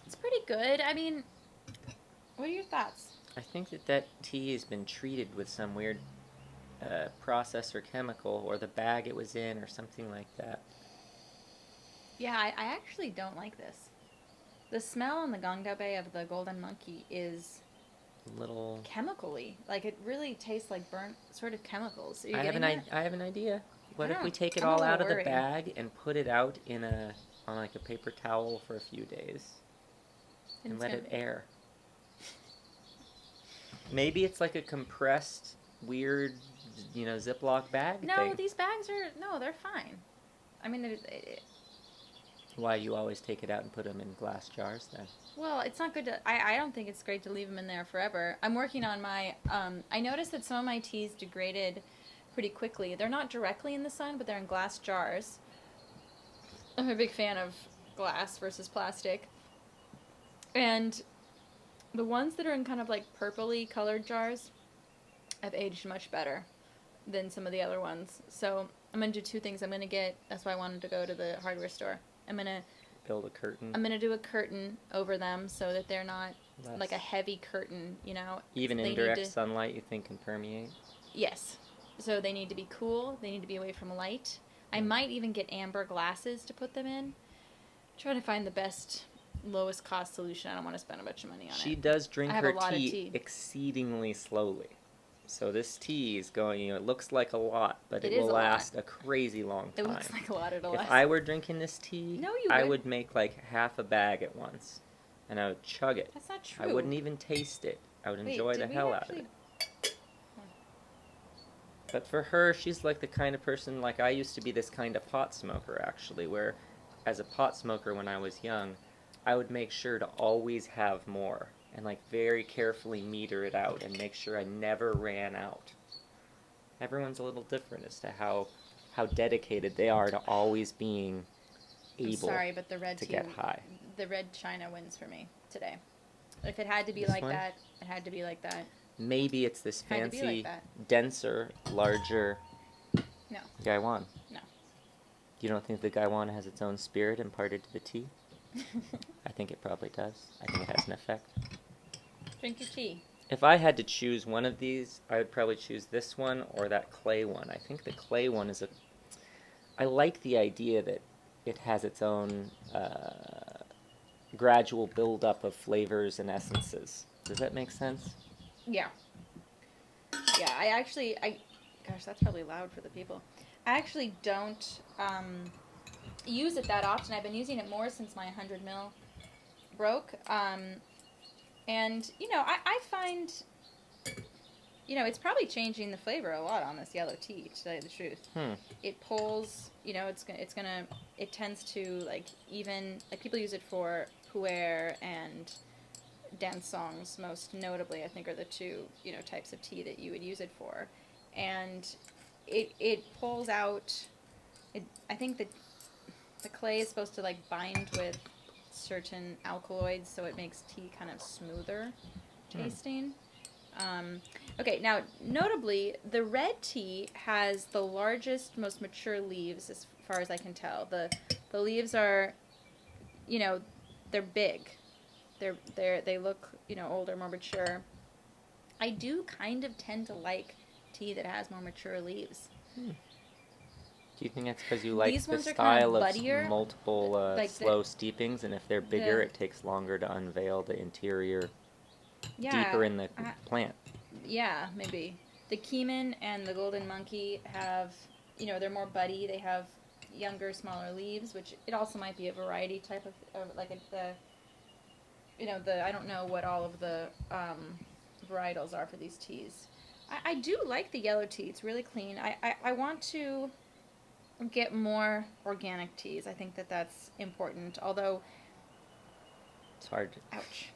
It's pretty good. I mean, what are your thoughts? I think that tea has been treated with some weird process or chemical, or the bag it was in, or something like that. Yeah, I actually don't like this. The smell on the Gong Dao Bei of the golden monkey is... little chemically. Like, it really tastes like burnt sort of chemicals. Are you I have an idea. What if we take it all out of the bag and put it out on like a paper towel for a few days and let it air? Maybe it's like a compressed weird Ziploc bag No, thing. these bags they're fine. I mean, Why you always take it out and put them in glass jars then? well, it's not good to. I don't think it's great to leave them in there forever. I'm working on my. I noticed that some of my teas degraded pretty quickly. They're not directly in the sun, but they're in glass jars. I'm a big fan of glass versus plastic. And the ones that are in kind of like purpley colored jars have aged much better than some of the other ones. So I'm going to do two things. That's why I wanted to go to the hardware store. I'm going to Build a curtain. I'm going to do a curtain over them so that they're not Less. like a heavy curtain, Even They indirect need to- sunlight you think can permeate? Yes. So they need to be cool. They need to be away from light. I might even get amber glasses to put them in. Trying to find the best, lowest cost solution. I don't want to spend a bunch of money on it. She does drink I have her a lot of tea tea. exceedingly slowly. So this tea is going, it looks like a lot, but It it is will a lot. last a crazy long time. It looks like a lot of If I were drinking this tea, No, you I would. would make like half a bag at once. And I would chug it. That's not true. I wouldn't even taste it. I would Wait, enjoy did the we hell out of actually- it. But for her, she's like the kind of person, like I used to be this kind of pot smoker actually, where as a pot smoker when I was young, I would make sure to always have more and like very carefully meter it out and make sure I never ran out. Everyone's a little different as to how dedicated they are to always being I'm able sorry, but the red to tea, get high. the red china wins for me today. If it had to be This like one? that, it had to be like that. Maybe it's this Had to be like fancy, that. denser, larger No. Gaiwan. No. You don't think the Gaiwan has its own spirit imparted to the tea? I think it probably does. I think it has an effect. Drink your tea. If I had to choose one of these, I would probably choose this one or that clay one. I think the clay one is I like the idea that it has its own gradual buildup of flavors and essences. Does that make sense? Yeah. Yeah, gosh, that's probably loud for the people. I actually don't use it that often. I've been using it more since my 100 ml broke. And, I find, it's probably changing the flavor a lot on this yellow tea, to tell you the truth. It pulls, it tends to, people use it for pu'er and dansongs, most notably, I think, are the two, types of tea that you would use it for. And it pulls out, I think that the clay is supposed to, bind with certain alkaloids, so it makes tea kind of smoother tasting. Okay, now, notably, the red tea has the largest, most mature leaves, as far as I can tell. The leaves are, they're big. They look, older, more mature. I do kind of tend to like tea that has more mature leaves. Do you think that's because you like These the ones are kind of style of buttier, multiple like slow steepings, and if they're bigger, it takes longer to unveil the interior deeper in the plant? Yeah, maybe. The Keemun and the golden monkey have, they're more buddy. They have younger, smaller leaves, which it also might be a variety type of I don't know what all of the varietals are for these teas. I do like the yellow tea. It's really clean. I want to get more organic teas. I think that's important. Although, It's hard. ouch.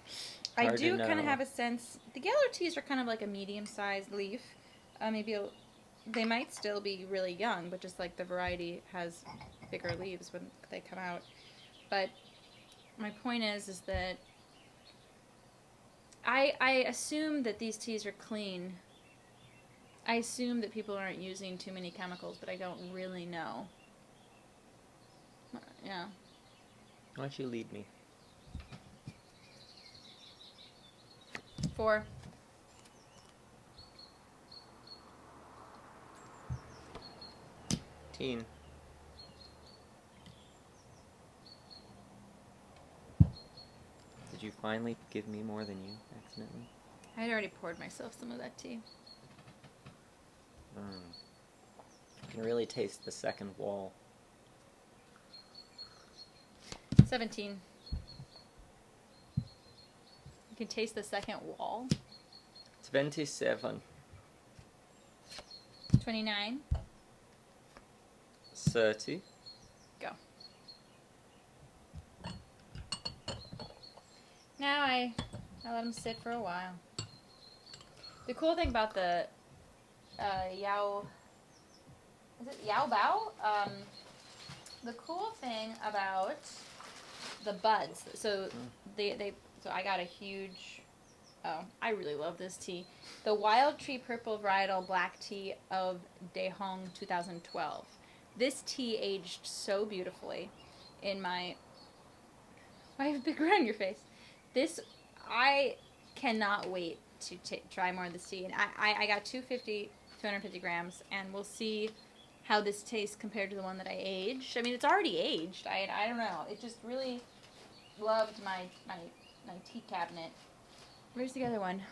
Hard I do to kind of know. have a sense. The yellow teas are kind of like a medium-sized leaf. They might still be really young, but just like the variety has bigger leaves when they come out. But my point is that I assume that these teas are clean. I assume that people aren't using too many chemicals, but I don't really know. Yeah. Why don't you lead me? 4. Teen. Did you finally give me more than you, accidentally? I had already poured myself some of that tea. I can really taste the second wall. 17. You can taste the second wall. It's 27. 29. 30. Go. Now I let them sit for a while. The cool thing about the Yao... Is it Yao Bao? The cool thing about the buds... So so I got a huge... Oh, I really love this tea. The Wildtree Purple Varietal Black Tea of Dehong 2012. This tea aged so beautifully in my... Why have a big grin on your face? This, I cannot wait to try more of this tea. And I got 250 grams, and we'll see how this tastes compared to the one that I aged. I mean, it's already aged. I don't know. It just really loved my tea cabinet. Where's the other one?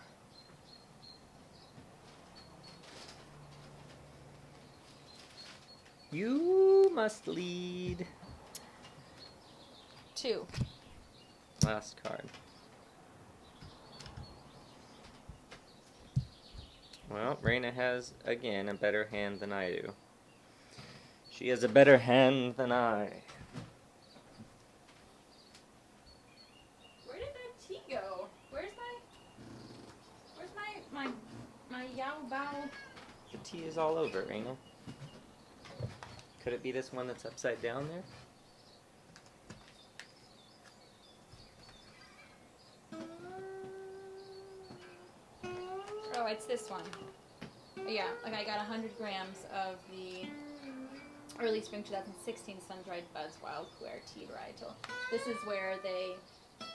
You must lead. 2. Last card. Well, Raina has, again, a better hand than I do. She has a better hand than I. Where did that tea go? Where's my Yao Bao? The tea is all over, Raina. Could it be this one that's upside down there? Oh, it's this one. Yeah, like I got 100 grams of the early spring 2016 sun-dried buds wild pu'er tea varietal. This is where they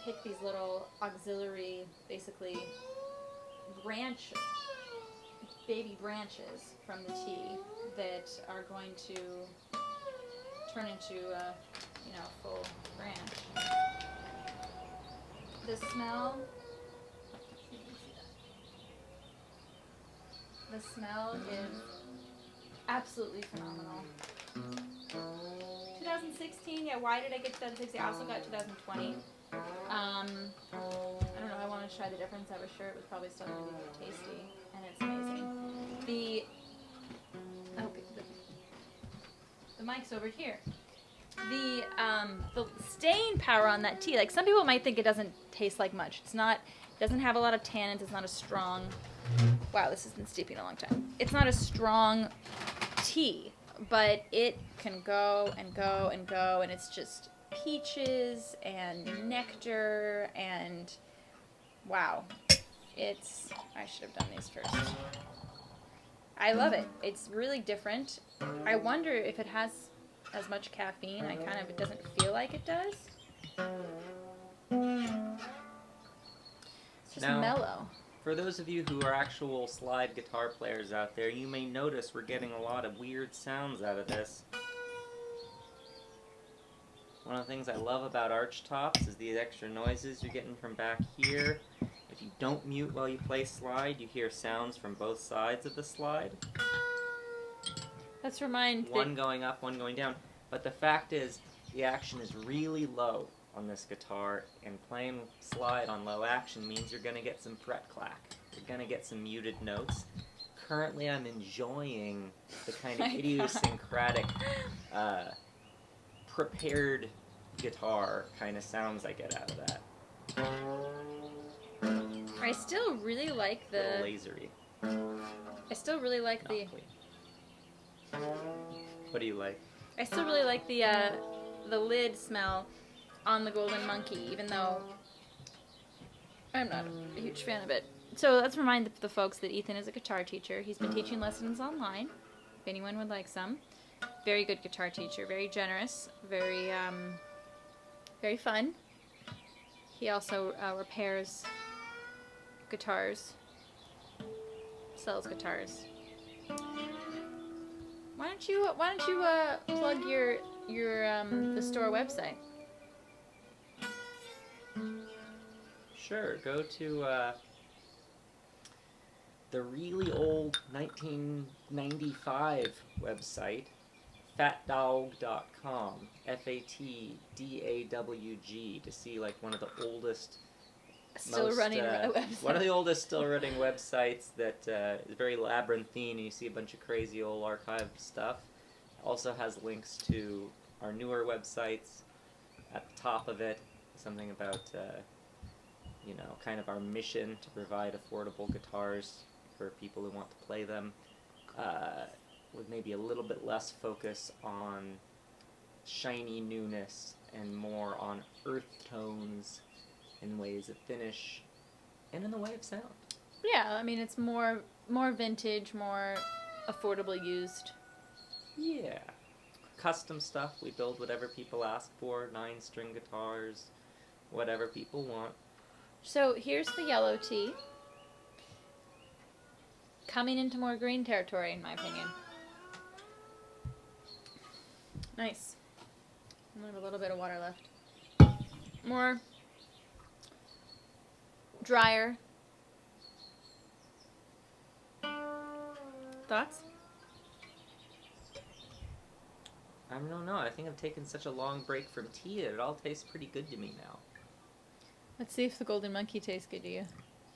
pick these little auxiliary, basically, baby branches from the tea that are going to turn into a, full branch. The smell... The smell is absolutely phenomenal. 2016, yeah, why did I get 2016? I also got 2020. I don't know, I wanted to try the difference. I was sure it was probably still going to be tasty, and it's amazing. The mic's over here. The staying power on that tea, like some people might think it doesn't taste like much. It doesn't have a lot of tannins, it's not a strong... Wow, this has been steeping a long time. It's not a strong tea, but it can go and go and go, and it's just peaches and nectar and wow. I should have done these first. I love it. It's really different. I wonder if it has as much caffeine. It doesn't feel like it does. It's just mellow. For those of you who are actual slide guitar players out there, you may notice we're getting a lot of weird sounds out of this. One of the things I love about arch tops is these extra noises you're getting from back here. If you don't mute while you play slide, you hear sounds from both sides of the slide. Let's one going up, one going down. But the fact is, the action is really low on this guitar, and playing slide on low action means you're going to get some fret clack. You're going to get some muted notes. Currently, I'm enjoying the kind of idiosyncratic, prepared guitar kind of sounds I get out of that. I still really like the... lasery. I still really like Not the... clean. What do you like? I still really like the lid smell on the Golden Monkey, even though I'm not a huge fan of it. So let's remind the folks that Ethan is a guitar teacher. He's been teaching lessons online, if anyone would like some. Very good guitar teacher, very generous, very fun. He also repairs guitars, sells guitars. Why don't you plug your the store website? Sure, go to the really old 1995 website, fatdawg.com, FATDAWG, to see like one of the oldest Still running website. One of the oldest still running websites that is very labyrinthine. You see a bunch of crazy old archive stuff. Also has links to our newer websites. At the top of it, something about kind of our mission to provide affordable guitars for people who want to play them, with maybe a little bit less focus on shiny newness and more on earth tones in ways of finish and in the way of sound. Yeah, I mean, it's more vintage, more affordably used. Yeah. Custom stuff. We build whatever people ask for. 9-string guitars, whatever people want. So here's the yellow tea. Coming into more green territory, in my opinion. Nice. I have a little bit of water left. More drier. Thoughts? I don't know. I think I've taken such a long break from tea that it all tastes pretty good to me now. Let's see if the Golden Monkey tastes good to you.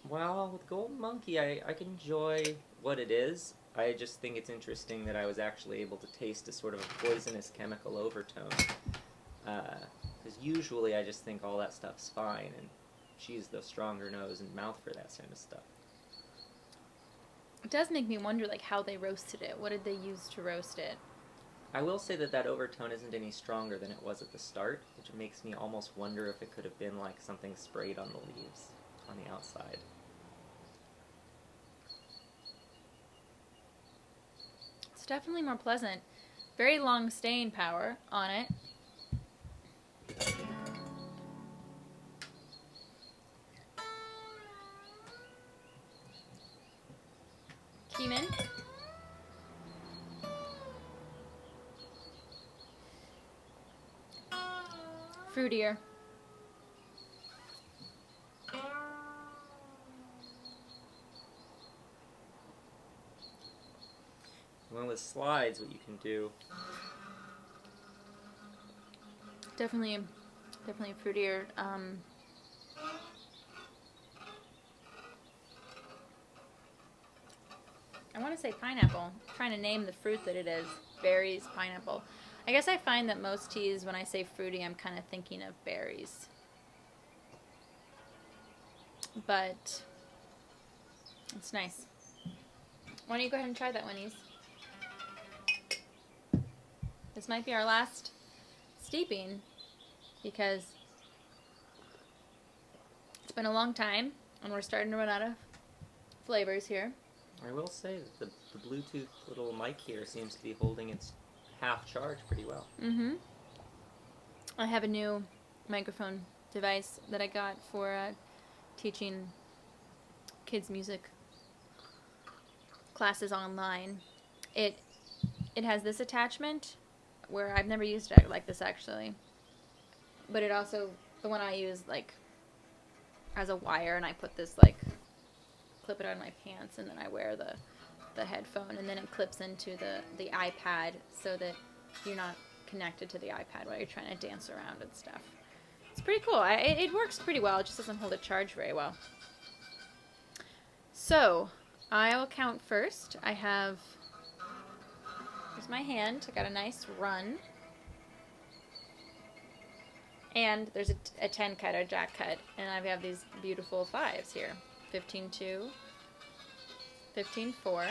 Well, with Golden Monkey, I can enjoy what it is. I just think it's interesting that I was actually able to taste a sort of a poisonous chemical overtone. Because usually I just think all that stuff's fine, and she's the stronger nose and mouth for that kind of stuff. It does make me wonder, like, how they roasted it. What did they use to roast it? I will say that overtone isn't any stronger than it was at the start, which makes me almost wonder if it could have been like something sprayed on the leaves on the outside. It's definitely more pleasant. Very long staying power on it. Qimen. Fruitier. Well, with slides, what you can do... Definitely fruitier. I want to say pineapple. I'm trying to name the fruit that it is. Berries, pineapple. I guess I find that most teas, when I say fruity, I'm kind of thinking of berries. But it's nice. Why don't you go ahead and try that one, Eve? This might be our last steeping because it's been a long time and we're starting to run out of flavors here. I will say that the Bluetooth little mic here seems to be holding its half charge pretty well. Mm-hmm. I have a new microphone device that I got for teaching kids music classes online. It has this attachment where I've never used it like this actually, but it also, the one I use, like, as a wire, and I put this, like, clip it on my pants, and then I wear the headphone, and then it clips into the iPad so that you're not connected to the iPad while you're trying to dance around and stuff. It's pretty cool. It works pretty well. It just doesn't hold a charge very well. So, I'll count first. I have, here's my hand. I got a nice run. And there's a 10 cut, or jack cut. And I have these beautiful 5s here. 15-2, 15-4,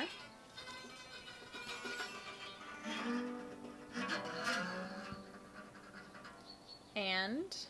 and